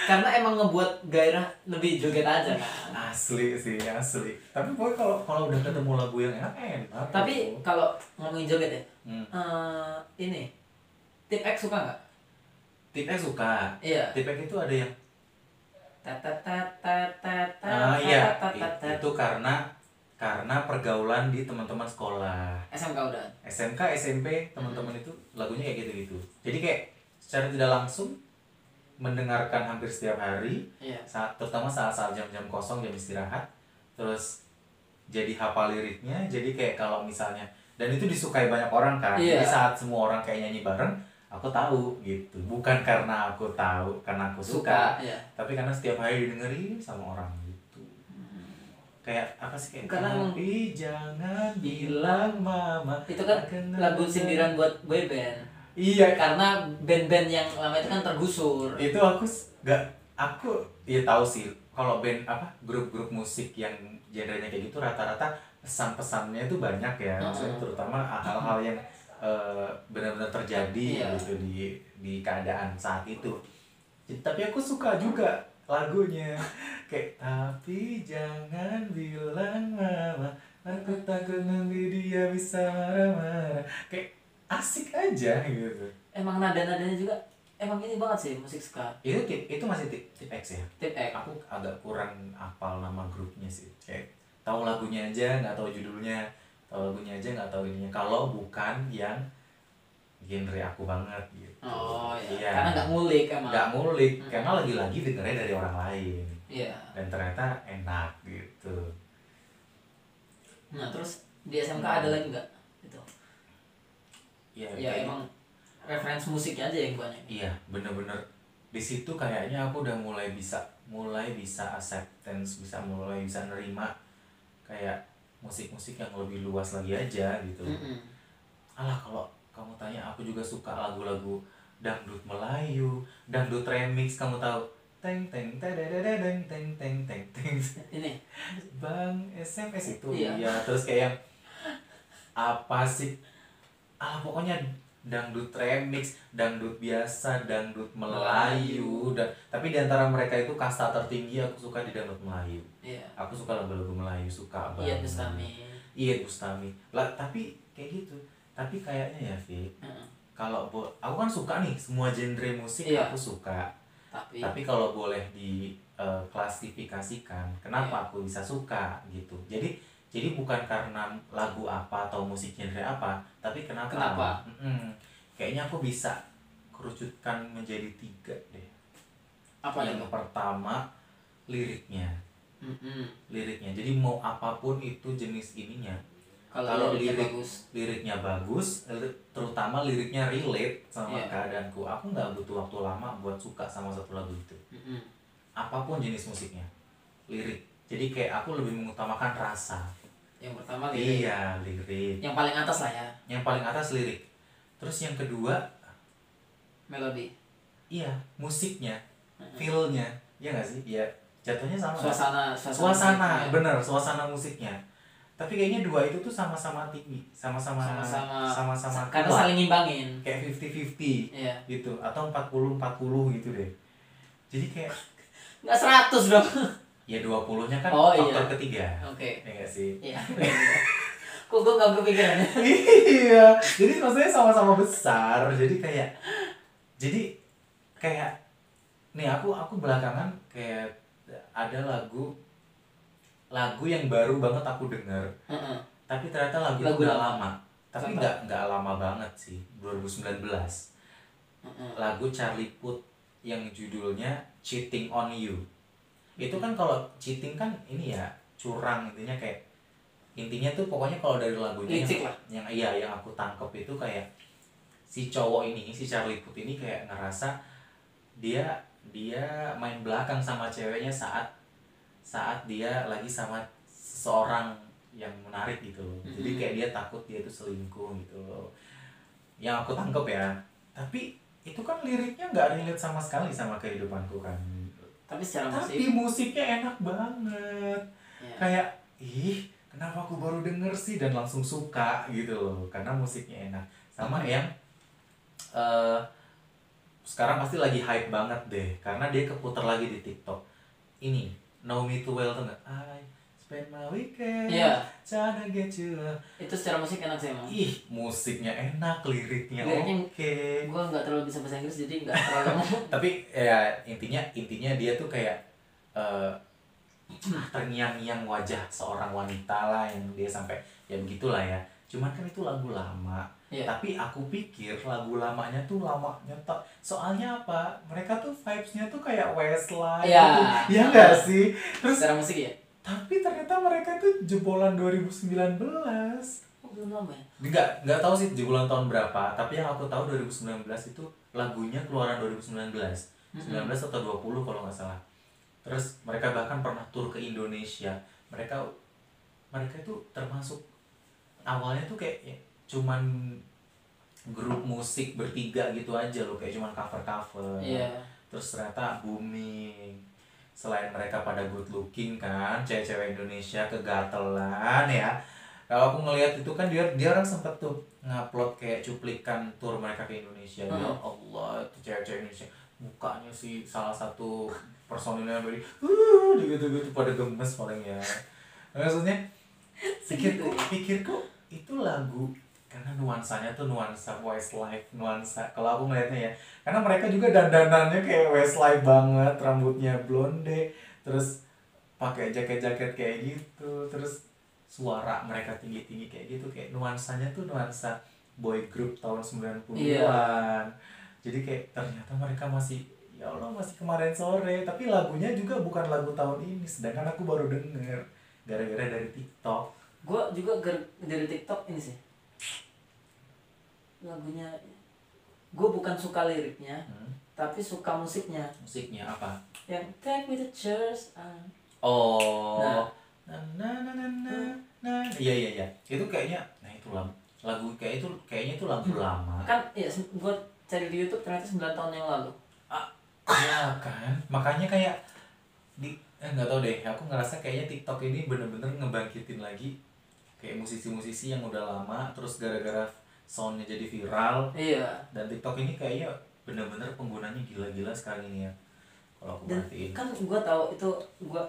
Karena emang ngebuat gairah lebih joget aja kan. Asli sih, asli. Tapi pokoknya kalau udah ketemu lagu yang enak. Tapi kalau ngomongin joget ya, ini Tip X suka nggak? Tip X suka. Iya. Tip X itu ada yang iya. Itu karena pergaulan di teman-teman sekolah. SMK udah. SMK, SMP, teman-teman itu lagunya kayak gitu-gitu. Jadi kayak secara tidak langsung mendengarkan hampir setiap hari. Iya. Terutama saat jam-jam kosong, jam istirahat. Terus jadi hafal liriknya. Jadi kayak kalau misalnya, dan itu disukai banyak orang kan. Iya. Jadi saat semua orang kayak nyanyi bareng, aku tahu gitu. Bukan karena aku tahu, karena aku suka. Iya. Tapi karena setiap hari didengerin sama orang gitu. Kayak apa sih kayak karena tapi jangan bilang mama. Itu kan lagu sindiran buat boyband. Iya. Karena band-band yang lama itu kan tergusur. Itu aku ya tahu sih kalau band grup-grup musik yang genrenya kayak gitu rata-rata pesan-pesannya itu banyak ya. Maksudnya terutama hal-hal yang benar-benar terjadi gitu di keadaan saat itu. Tapi aku suka juga lagunya kayak tapi jangan bilang mama, aku takut nanti dia bisa marah-marah. Kayak asik aja gitu. Emang nada-nadanya juga emang ini banget sih musik ska. Itu masih tip X ya? Tip X. Aku agak kurang hafal nama grupnya sih. Kayak tahu lagunya aja, nggak tahu judulnya. Tahu lagunya aja, nggak tahu ininya. Kalau bukan yang genre aku banget gitu. Oh iya. Karena nggak ngulik emang. Nggak ngulik, karena lagi-lagi dengernya dari orang lain. Iya. Dan ternyata enak gitu. Nah terus di SMK ada lagi nggak itu? Iya. Ya emang referensi musiknya aja yang banyak. Iya, bener-bener di situ kayaknya aku udah mulai bisa acceptance, mulai bisa nerima kayak musik-musik yang lebih luas lagi aja gitu. Alah kalau kamu tanya, aku juga suka lagu-lagu dangdut Melayu, dangdut remix, kamu tahu? Teng teng teng teng teng teng teng teng. Ini Bang SMS itu. Iya. Ya, terus kayak apa sih, pokoknya dangdut remix, dangdut biasa, dangdut Melayu, tapi di antara mereka itu kasta tertinggi aku suka di dangdut Melayu. Aku suka lagu-lagu Melayu, suka banget. Iya Bustami lah, tapi kayak gitu. Tapi kayaknya ya Fit, kalau aku kan suka nih semua genre musik, aku suka. Tapi kalau boleh diklasifikasikan, kenapa aku bisa suka gitu. Jadi bukan karena lagu apa atau musik genre apa, tapi kenapa? Kayaknya aku bisa kerucutkan menjadi 3 deh. Yang pertama liriknya. Liriknya. Jadi mau apapun itu jenis ininya. Kalau liriknya bagus, terutama liriknya relate sama keadaanku, aku nggak butuh waktu lama buat suka sama satu lagu itu. Apapun jenis musiknya, lirik. Jadi kayak aku lebih mengutamakan rasa. Yang pertama lirik. Iya, lirik. Yang paling atas lah ya. Yang paling atas lirik. Terus yang kedua melodi. Iya, musiknya, feel-nya. Iya nggak sih? Iya, jatuhnya sama. Suasana. Bener, suasana musiknya. Tapi kayaknya 2 itu tuh sama-sama tinggi, sama-sama karena kuat. Saling ngimbangin. Kayak 50-50 gitu, atau 40-40 gitu deh. Jadi kayak nggak 100 dong. Ya 20-nya kan faktor ketiga. Oke. Ya nggak sih? Iya. Kok gue nggak kepikiran? Iya. Jadi maksudnya sama-sama besar. Jadi kayak nih aku belakangan kayak ada lagu yang baru banget aku dengar. Tapi ternyata lagu itu udah lama. Tapi nggak lama banget sih. 2019. Lagu Charlie Puth yang judulnya Cheating on You. Itu kan kalau cheating kan ini ya, curang, intinya tuh pokoknya kalau dari lagunya yang aku tangkep itu kayak si cowok ini, si Charlie Puth ini kayak ngerasa dia main belakang sama ceweknya saat dia lagi sama seseorang yang menarik gitu loh. Jadi kayak dia takut dia tuh selingkuh gitu loh. Yang aku tangkep ya. Tapi itu kan liriknya nggak relate sama sekali sama kehidupanku kan. Tapi secara musiknya enak banget. Kayak kenapa aku baru denger sih dan langsung suka gitu loh, karena musiknya enak. Sama yang sekarang pasti lagi hype banget deh, karena dia keputar lagi di TikTok. Ini Know Me Too Well tuh nggak? I spend my weekend trying to get you. Itu secara musik enak sih emang. Musiknya enak, liriknya oke. Gue nggak terlalu bisa bahasa Inggris jadi nggak terlalu. Tapi ya intinya dia tuh kayak terngiang-ngiang wajah seorang wanita lah, yang dia sampai ya begitulah ya. Cuman kan itu lagu lama. Tapi aku pikir lagu lamanya tuh lamanya soalnya apa? Mereka tuh vibes-nya tuh kayak Westlife gitu. Ya enggak sih? Terus secara musik ya? Tapi ternyata mereka tuh jebolan 2019. Belum lama ya? Enggak tahu sih jebolan tahun berapa, tapi yang aku tahu 2019 itu lagunya keluaran 2019. 19 atau 20 kalau nggak salah. Terus mereka bahkan pernah tur ke Indonesia. Mereka itu termasuk awalnya tuh kayak cuman grup musik bertiga gitu aja loh, kayak cuman cover-cover. Terus ternyata booming. Selain mereka pada good looking kan, cewek-cewek Indonesia kegatelan ya. Kalau aku ngelihat itu kan dia orang sempet tuh ngupload kayak cuplikan tur mereka ke Indonesia. Ya Allah, itu cewek-cewek Indonesia mukanya sih salah satu personilnya dari gitu pada gemes paling ya. Maksudnya pikirku itu lagu karena nuansanya tuh nuansa Westlife, nuansa kalau aku ngeliatnya ya, karena mereka juga dandanannya kayak Westlife banget, rambutnya blonde, terus pakai jaket-jaket kayak gitu, terus suara mereka tinggi-tinggi kayak gitu, kayak nuansanya tuh nuansa boy group tahun 90-an. Jadi kayak ternyata mereka masih, ya Allah, masih kemarin sore, tapi lagunya juga bukan lagu tahun ini, sedangkan aku baru denger gara-gara dari TikTok. Gue juga dari TikTok ini sih lagunya. Gue bukan suka liriknya, tapi suka musiknya. Musiknya apa? Yang Take Me to Church. Iya. Itu kayaknya, itu lagu kayaknya itu lagu lama. Kan ya, gue cari di YouTube ternyata 9 tahun yang lalu. Ya kan, makanya kayak nggak tahu deh, aku ngerasa kayaknya TikTok ini bener-bener ngebangkitin lagi kayak musisi-musisi yang udah lama terus gara-gara soundnya jadi viral. Iya. Dan TikTok ini kayaknya bener-bener penggunanya gila-gila sekarang ini ya. Kalau aku Dan perhatiin. kan gue tahu itu gue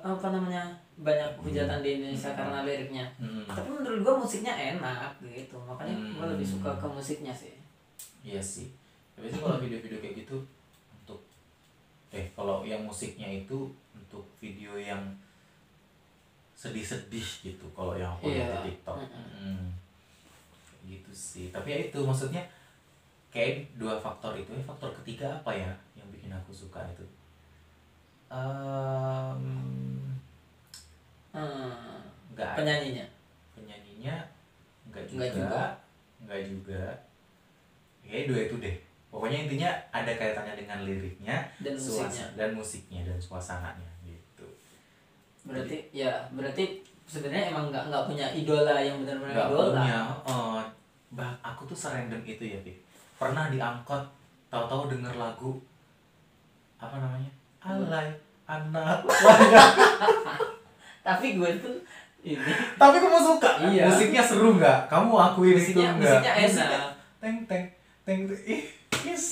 banyak hujatan di Indonesia karena liriknya. Tapi menurut gue musiknya enak gitu, makanya gue lebih suka ke musiknya sih. Iya sih. Tapi sih kalau video-video kayak gitu untuk kalau yang musiknya itu untuk video yang sedih-sedih gitu. Kalau yang aku lihat di TikTok. Gitu sih. Tapi ya itu maksudnya kayak dua faktor itu. Faktor ketiga apa ya yang bikin aku suka itu? Enggak. Penyanyinya enggak juga. Kayak dua itu deh. Pokoknya intinya ada kaitannya dengan liriknya dan musiknya dan suasananya gitu. Berarti sebenarnya emang nggak punya idola yang benar-benar idola. Punya. Aku tuh serandom itu ya, Pi. Pernah diangkot tahu-tahu denger lagu apa namanya? Alay anak. Tapi gue tuh ini. Tapi kamu suka? Iya. Musiknya seru nggak? Kamu akuin itu nggak? Musiknya enak. Teng. Yes.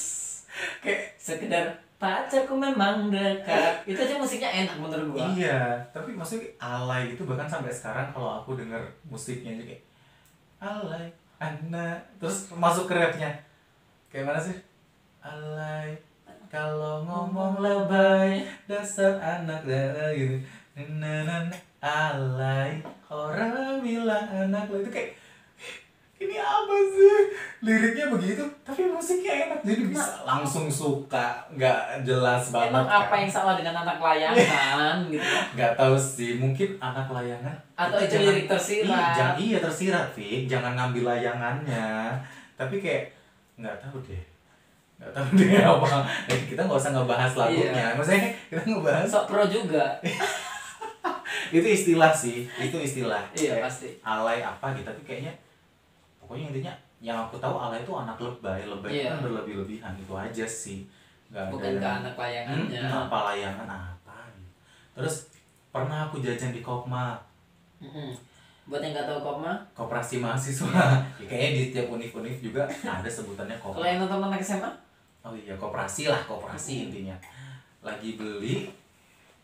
Kayak sekedar pacarku memang dekat. Itu aja musiknya enak menurut gua. Iya, tapi maksudnya alay itu bahkan sampai sekarang kalau aku denger musiknya aja kayak alay anak, terus masuk ke rapnya kayak mana sih? Alay kalau ngomong lebay dasar anak gitu. Alay orang bilang anak lo itu kayak ini apa sih? Liriknya begitu, tapi musiknya enak jadi bisa langsung suka, nggak jelas banget. Emang apa yang salah dengan anak layangan gitu? Nggak tahu sih, mungkin anak layangan. Atau itu lirik tersirat? Iya tersirat, Fik. Jangan ngambil layangannya. Tapi kayak nggak tahu deh apa. Kita nggak usah ngebahas lagunya. Maksudnya kita ngebahas. Sok pro juga. Itu istilah sih, itu istilah. Iya pasti. Alay apa gitu, tapi kayaknya pokoknya intinya yang aku tahu alay itu anak lebay itu kan berlebih-lebihan itu aja sih. Bukan ke anak layangannya. Apa layangan apa gitu. Terus pernah aku jajan di Kopma. Buat yang nggak tahu Kopma, koperasi mahasiswa. Ya, kayaknya di tiap univ juga ada sebutannya Kopma. Kalau yang nonton anak SMA? Oh iya, koperasi intinya. Lagi beli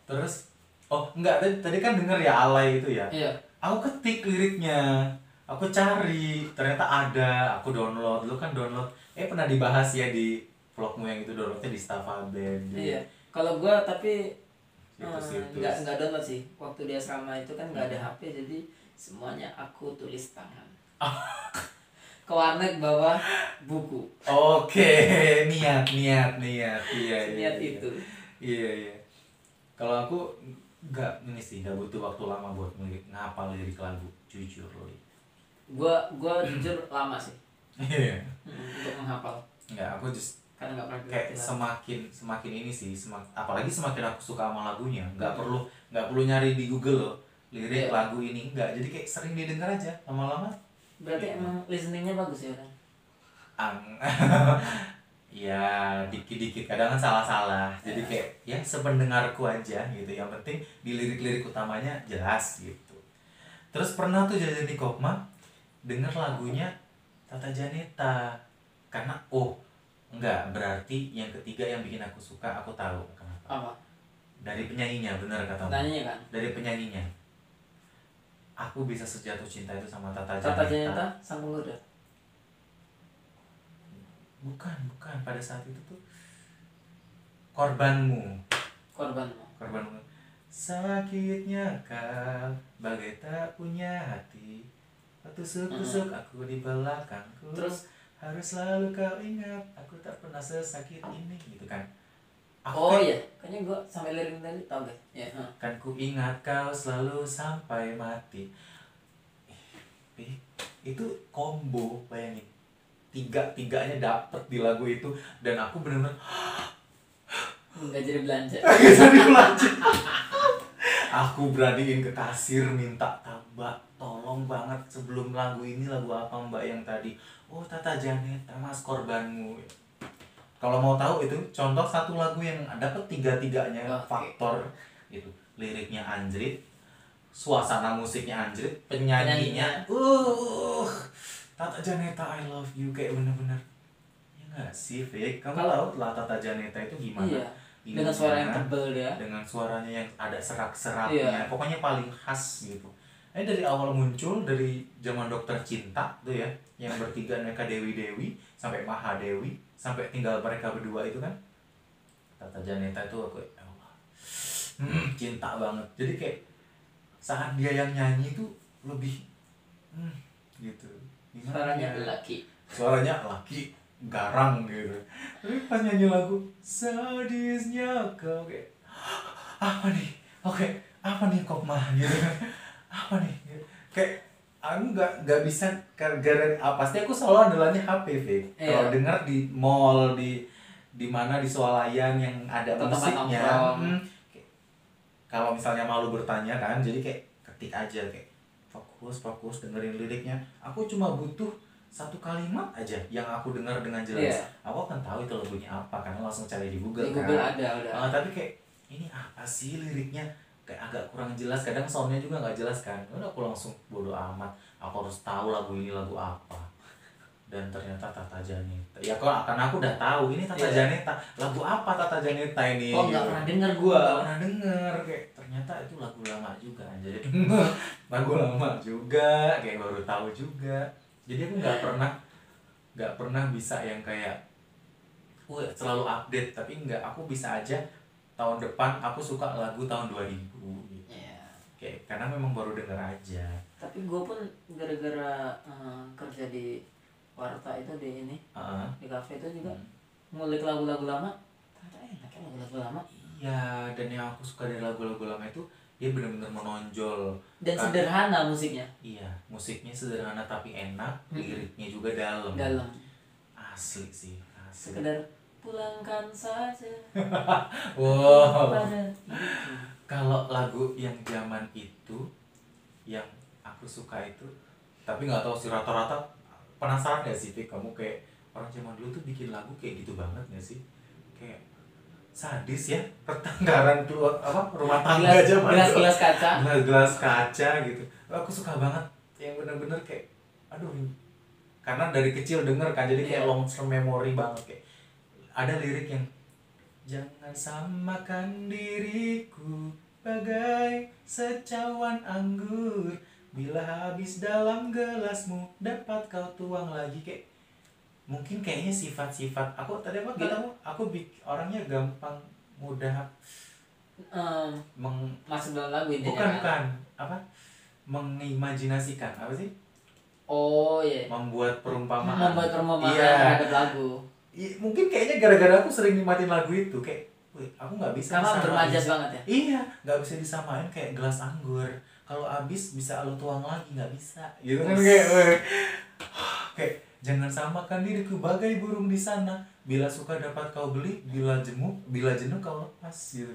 terus enggak, tadi kan denger ya alay itu ya. Iya. Aku ketik liriknya. Aku cari, ternyata ada, aku download. Lu kan download, pernah dibahas ya di vlogmu yang itu, downloadnya di Staffa Band. Iya, kalau gua tapi situs. nggak download sih. Waktu di asrama itu kan nggak ada HP, jadi semuanya aku tulis tangan. Ke warnet bawa buku. Oke, niat. Iya. Niat itu. Iya. Kalau aku nggak butuh waktu lama buat ngapal lirik lagu, jujur loh. Gua jujur lama sih. Iya. Untuk menghafal. Enggak, aku karena nggak pernah kayak semakin ini sih, apalagi semakin aku suka sama lagunya, nggak perlu nyari di Google loh lirik lagu ini, enggak. Jadi kayak sering didengar aja lama-lama. Berarti emang listeningnya bagus ya kan? Ya dikit-dikit kadang kan salah-salah. Jadi kayak ya sependengarku aja gitu. Yang penting di lirik-lirik utamanya jelas gitu. Terus pernah tuh jajan di Kopma denger lagunya Tata Janeta. Karena enggak, berarti yang ketiga yang bikin aku suka, aku tahu kenapa. Apa? Dari penyanyinya, benar katamu. Penyanyinya kan? Dari penyanyinya. Aku bisa sejatuh cinta itu sama Tata Janeta. Tata Janeta sang penggoda. Bukan. Pada saat itu tuh Korbanmu. Sakitnya kau bagai tak punya hati. Tusuk-tusuk aku di belakangku. Terus harus selalu kau ingat, aku tak pernah sesakit ini, gitu kan. Iya, kayaknya gue sampai lirik tadi tau gak? Ya. Kan ku ingat kau selalu sampai mati. Itu combo, bayangin. Tiga-tiganya dapet di lagu itu, dan aku bener-bener nggak jadi belanja. Aku beraniin ke kasir minta tambah, tolong banget sebelum lagu ini lagu apa mbak yang tadi. Tata Janeta Mas Korbanmu. Kalau mau tahu itu contoh satu lagu yang dapat tiga-tiganya faktor itu. Liriknya anjrit, suasana musiknya anjrit, penyanyinya Tata Janeta I love you, kayak bener-bener ya nggak sih Fik, kamu tahu lah Tata Janeta itu gimana? Iya. Dengan suara yang tebel ya, dengan suaranya yang ada serak-seraknya, pokoknya paling khas gitu. Dari awal muncul dari zaman Dokter Cinta tuh ya, yang bertiga mereka Dewi sampai Mahadewi sampai tinggal mereka berdua itu kan, Tata Janeta itu aku cinta banget. Jadi kayak saat dia yang nyanyi tuh lebih gitu. Suaranya laki garang gitu. Tapi pas nyanyi lagu Sadisnya Kau kayak apa nih? Oke, apa nih kok mah gitu. Apa nih? Kayak aku nggak bisa gara-gara pasti aku selalu andalannya HP Vic. Kalau denger di mall di mana di swalayan yang ada musiknya. Kalau misalnya malu bertanya kan, jadi kayak ketik aja kayak fokus dengerin liriknya. Aku cuma butuh satu kalimat aja yang aku dengar dengan jelas. Aku akan tahu itu lagunya apa karena langsung cari di Google kan. Google ada udah. Tapi kayak ini apa sih liriknya? Kayak agak kurang jelas, kadang soundnya juga nggak jelas kan. Udah aku langsung bodo amat. Aku harus tahu lagu ini lagu apa. Dan ternyata Tata Janeta. Ya kok karena aku udah tahu ini Tata Janeta. Lagu apa Tata Janeta ini? Oh nggak pernah denger gua. Nggak pernah denger kayak ternyata itu lagu lama juga jadi lagu lama juga kayak baru tahu juga. Jadi aku nggak pernah bisa yang kayak selalu update, tapi aku bisa aja tahun depan aku suka lagu tahun 2000 gitu. Kayak karena memang baru denger aja. Tapi gue pun gara-gara kerja di Warta itu di ini di kafe itu juga ngulik lagu-lagu lama. Ternyata enak ya lagu-lagu lama. Iya, dan yang aku suka dari lagu-lagu lama itu dia benar-benar menonjol dan sederhana musiknya. Iya, musiknya sederhana tapi enak, liriknya juga dalam. Asli sih, asli. Sekedar pulangkan saja. Wow. Kalau lagu yang zaman itu yang aku suka itu, tapi nggak tahu sih rata-rata penasaran gak sih Fik, kamu kayak orang zaman dulu tuh bikin lagu kayak gitu banget gak sih? Kayak sadis ya, pertengkaran tuh rumah tangga zaman gelas kaca. Gelas kaca gitu. Aku suka banget yang bener-bener kayak aduh, karena dari kecil denger kan jadi kayak long term memory banget. Kayak ada lirik yang jangan samakan diriku bagai secawan anggur, bila habis dalam gelasmu dapat kau tuang lagi. Kayak mungkin kayaknya sifat-sifat aku tadi apa katamu, aku orangnya gampang mudah masuk dalam lagu intinya. bukan apa mengimajinasikan apa sih? Membuat perumpamaan terhadap lagu. Mungkin kayaknya gara-gara aku sering nikmatin lagu itu kayak aku nggak bisa karena bermajas banget ya. Iya, nggak bisa disamain kayak gelas anggur, kalau habis bisa lu tuang lagi, nggak bisa gitu kan. Kayak jangan samakan diriku bagai burung di sana, bila suka dapat kau beli, bila jenuh kau lepas gitu.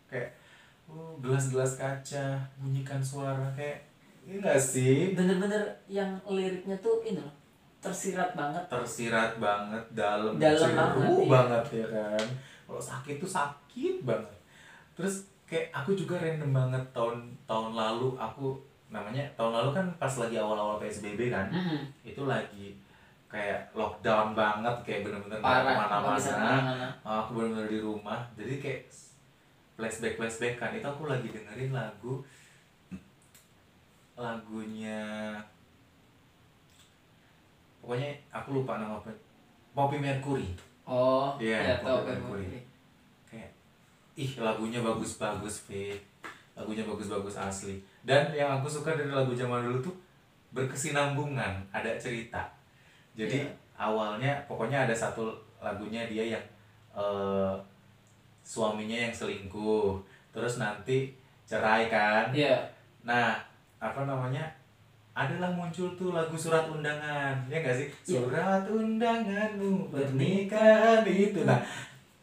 Kayak gelas-gelas kaca bunyikan suara, kayak ini nggak sih? Bener-bener yang liriknya tuh ini loh, tersirat banget dalam banget ya kan. Kalau sakit tuh sakit banget. Terus kayak aku juga random banget tahun lalu tahun lalu kan pas lagi awal-awal PSBB kan. Itu lagi kayak lockdown banget, kayak bener-bener gak kemana-mana. Aku bener-bener di rumah, jadi kayak flashback kan. Itu aku lagi dengerin lagunya, pokoknya aku lupa nama apa, Poppy Mercury. Iya, Poppy Mercury. Kayak lagunya bagus-bagus Fit, lagunya bagus-bagus asli. Dan yang aku suka dari lagu zaman dulu tuh berkesinambungan, ada cerita. Jadi awalnya pokoknya ada satu lagunya dia yang suaminya yang selingkuh, terus nanti cerai kan. Nah adalah muncul tuh lagu Surat Undangan, ya nggak sih? Surat undanganmu pernikahan itu. Nah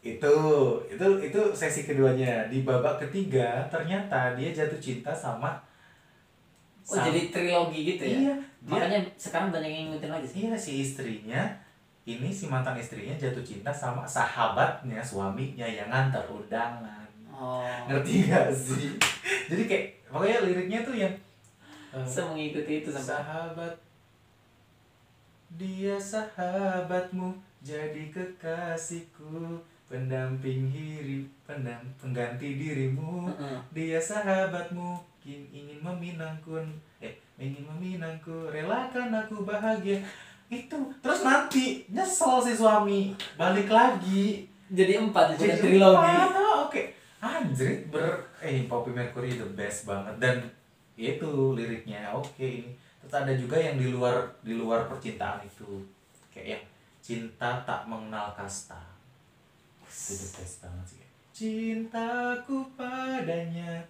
itu sesi keduanya. Di babak ketiga ternyata dia jatuh cinta sama jadi trilogi gitu ya. Iya, makanya sekarang banyak yang ngikutin lagi sih. Iya, si mantan istrinya jatuh cinta sama sahabatnya suaminya yang ngantar undangan. Ngerti gak sih? Jadi kayak pokoknya liriknya tuh yang saya mengikuti itu sampai sahabat, dia sahabatmu, jadi kekasihku, pendamping hidup, pengganti dirimu. Dia sahabatmu, ingin meminangku, relakan aku bahagia. Itu terus nanti nyesel si suami, balik lagi jadi 4 jadi trilogi. Oke. Anjrit Poppy Mercury the best banget, dan itu liriknya oke. Terus ada juga yang di luar percintaan itu, kayak yang cinta tak mengenal kasta. Itu the best banget sih. Cintaku padanya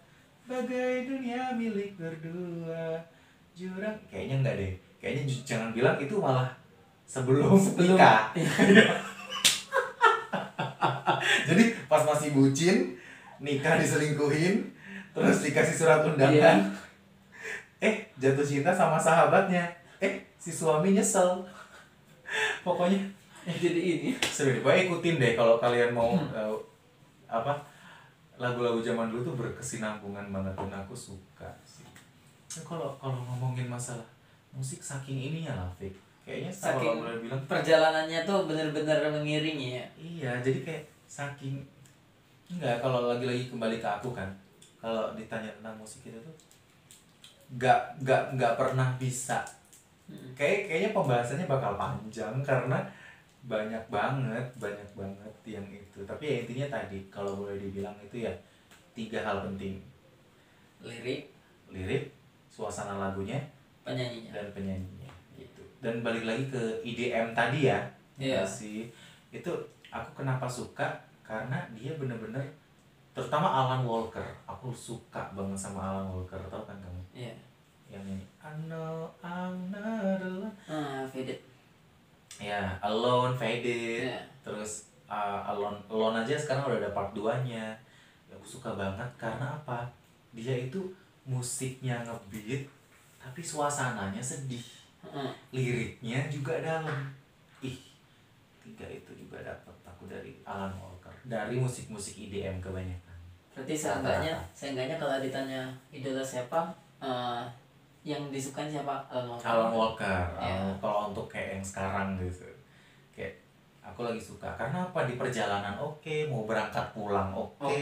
bagai dunia milik berdua, jurang. Kayaknya enggak deh, kayaknya jangan bilang itu, malah sebelum nikah. Jadi pas masih bucin, nikah diselingkuhin, terus dikasih surat undangan. Jatuh cinta sama sahabatnya. Si suami nyesel. Pokoknya jadi ini. Serius, pokoknya ikutin deh kalau kalian mau lagu-lagu zaman dulu tuh berkesinambungan banget, dan aku suka sih. Kalau ngomongin masalah musik saking ininya lah, Fik. Kayaknya saking boleh bilang perjalanannya tuh bener-bener mengiringi ya. Iya, jadi kayak saking kalau lagi-lagi kembali ke aku kan, kalau ditanya tentang musik itu tuh nggak pernah bisa. Kayaknya pembahasannya bakal panjang karena banyak banget yang itu. Tapi ya intinya tadi kalau boleh dibilang itu ya 3 hal penting: lirik, suasana lagunya, penyanyinya gitu. Dan balik lagi ke EDM tadi ya. Iya sih. Itu aku kenapa suka, karena dia bener-bener, terutama Alan Walker. Aku suka banget sama Alan Walker, tau kan kamu? Iya. Yang nyanyi I know I'm not alone. Faded. Ya, Alone, Faded. Yeah. Terus Alone aja sekarang udah ada part 2-nya. Aku suka banget karena apa? Dia itu musiknya ngebeat tapi suasananya sedih. Liriknya juga dalam. 3 itu juga dapat aku dari Alan Walker, dari musik-musik EDM kebanyakan. Berarti seenggaknya kalau ditanya idola siapa, yang disukai siapa? Alan Walker. Yeah. Kalau untuk kayak yang sekarang gitu, kayak aku lagi suka karena apa? Di perjalanan oke, mau berangkat pulang oke.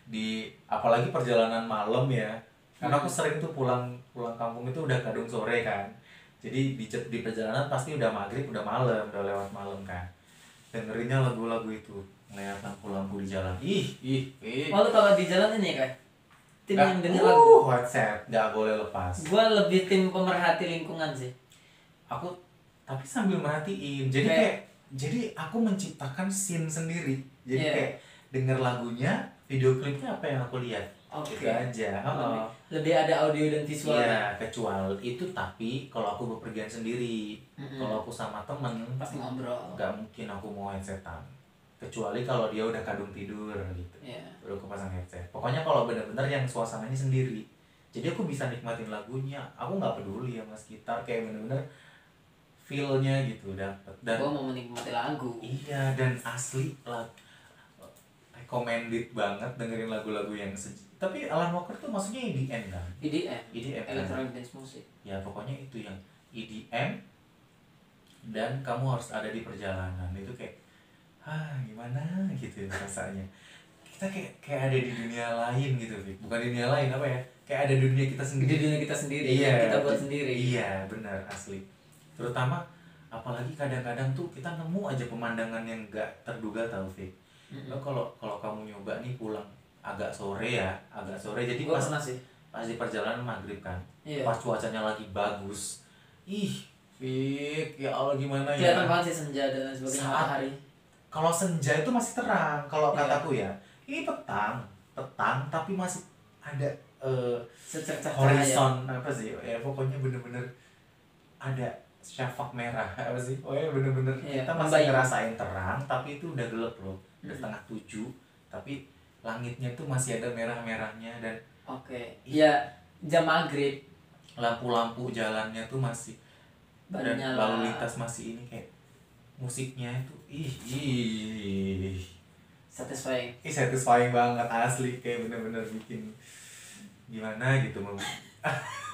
Di apalagi perjalanan malam ya, karena aku sering tuh pulang kampung itu udah kadung sore kan. Jadi di perjalanan pasti udah maghrib, udah malam, udah lewat malam kan. Dengerinnya lagu-lagu itu, ngeliat lampu-lampu di jalan. Lalu kalau di jalan ini kan, tim yang denger lagu. WhatsApp, nggak boleh lepas. Gua lebih tim pemerhati lingkungan sih. Aku tapi sambil merhatiin. Jadi aku menciptakan scene sendiri. Jadi kayak denger lagunya, video klipnya apa yang aku lihat. Gitu aja. Lebih ada audio dan visual. Iya, kecuali itu. Tapi kalau aku bepergian sendiri, kalau aku sama temen pasti ngobrol. Gak mungkin aku mau headsetan, kecuali kalau dia udah kadung tidur gitu. Baru aku pasang headset. Pokoknya kalau bener-bener yang suasananya sendiri, jadi aku bisa nikmatin lagunya. Aku nggak peduli sama sekitar, kayak bener-bener feel-nya gitu dapet. Dan gua mau menikmati lagu. Iya, dan asli lah, recommended banget dengerin lagu-lagu yang tapi Alan Walker tuh maksudnya EDM kan? EDM Electronic Dance Music. Ya pokoknya itu yang EDM, dan kamu harus ada di perjalanan. Itu kayak gimana gitu rasanya. Kita kayak ada di dunia lain gitu, bukan di dunia lain apa ya? Kayak ada di dunia kita sendiri. Di dunia kita sendiri. Iya, kita buat sendiri. Iya, benar, asli. Terutama apalagi kadang-kadang tuh kita nemu aja pemandangan yang gak terduga, tau, Fik. Kalau kamu nyoba nih pulang agak sore jadi pas di perjalanan maghrib kan, pas cuacanya lagi bagus, Fik, ya Allah gimana ya. Kelihatan banget sih senja dan sebagainya matahari. Kalau senja itu masih terang, kalau kataku ya. Ini petang tapi masih ada horizon apa sih? Ya pokoknya bener-bener ada syafaq merah apa sih? Oh ya bener-bener kita masih ngerasain terang tapi itu udah gelap loh. Udah 6:30 tapi langitnya tuh masih ada merah-merahnya dan ya jam maghrib, lampu-lampu jalannya tuh masih dan lalu lintas masih ini, kayak musiknya itu satisfying banget asli, kayak bener-bener bikin gimana gitu mau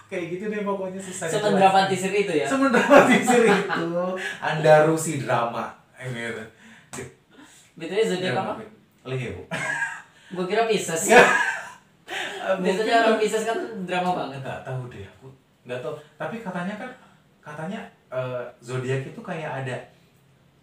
kayak gitu deh pokoknya, susah semendramatisir itu ya, semendramatisir itu Andarusi drama gitu. Betulnya zodiak apa? Leo. Gue kira Pisces. Biasanya orang Pisces kan drama banget. Nggak tahu deh, aku nggak tahu, tapi katanya zodiak itu kayak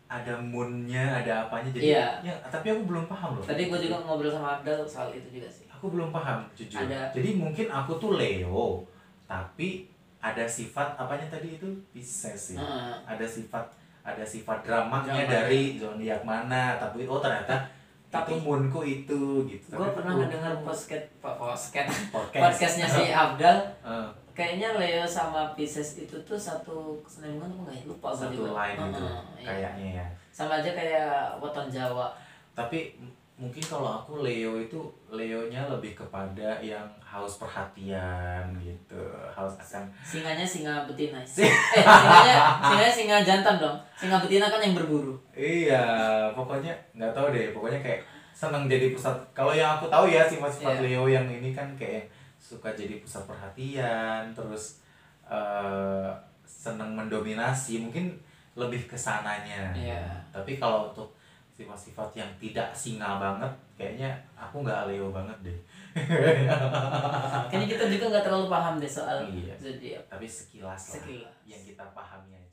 ada moonnya, ada apanya, jadi ya, tapi aku belum paham loh. Tadi gue juga ngobrol sama Abdel soal itu juga sih. Aku belum paham jujur. Jadi mungkin aku tuh Leo, tapi ada sifat apanya tadi itu Pisces ya. Ada sifat dramanya dari zodiak mana, tapi ternyata itu moonku itu gitu. Gue pernah ngedengar podcastnya si Abdel. Kayaknya Leo sama Pisces itu tuh satu kesenambungan, apa nggak, lupa gue juga. Satu line gitu kayaknya ya. Sama aja kayak weton Jawa. Tapi mungkin kalau aku Leonya lebih kepada yang haus perhatian gitu, haus akan. Singanya singa betina. Singanya singa jantan dong. Singa betina kan yang berburu. Iya, pokoknya nggak tahu deh, pokoknya kayak seneng jadi pusat. Kalau yang aku tahu ya sifat-sifat Leo yang ini kan kayak suka jadi pusat perhatian, terus seneng mendominasi, mungkin lebih ke sananya. Tapi kalau untuk sifat-sifat yang tidak singa banget, kayaknya aku nggak Leo banget deh. Kayaknya kita juga nggak terlalu paham deh soal zodiak. Tapi sekilas lah yang kita pahami aja.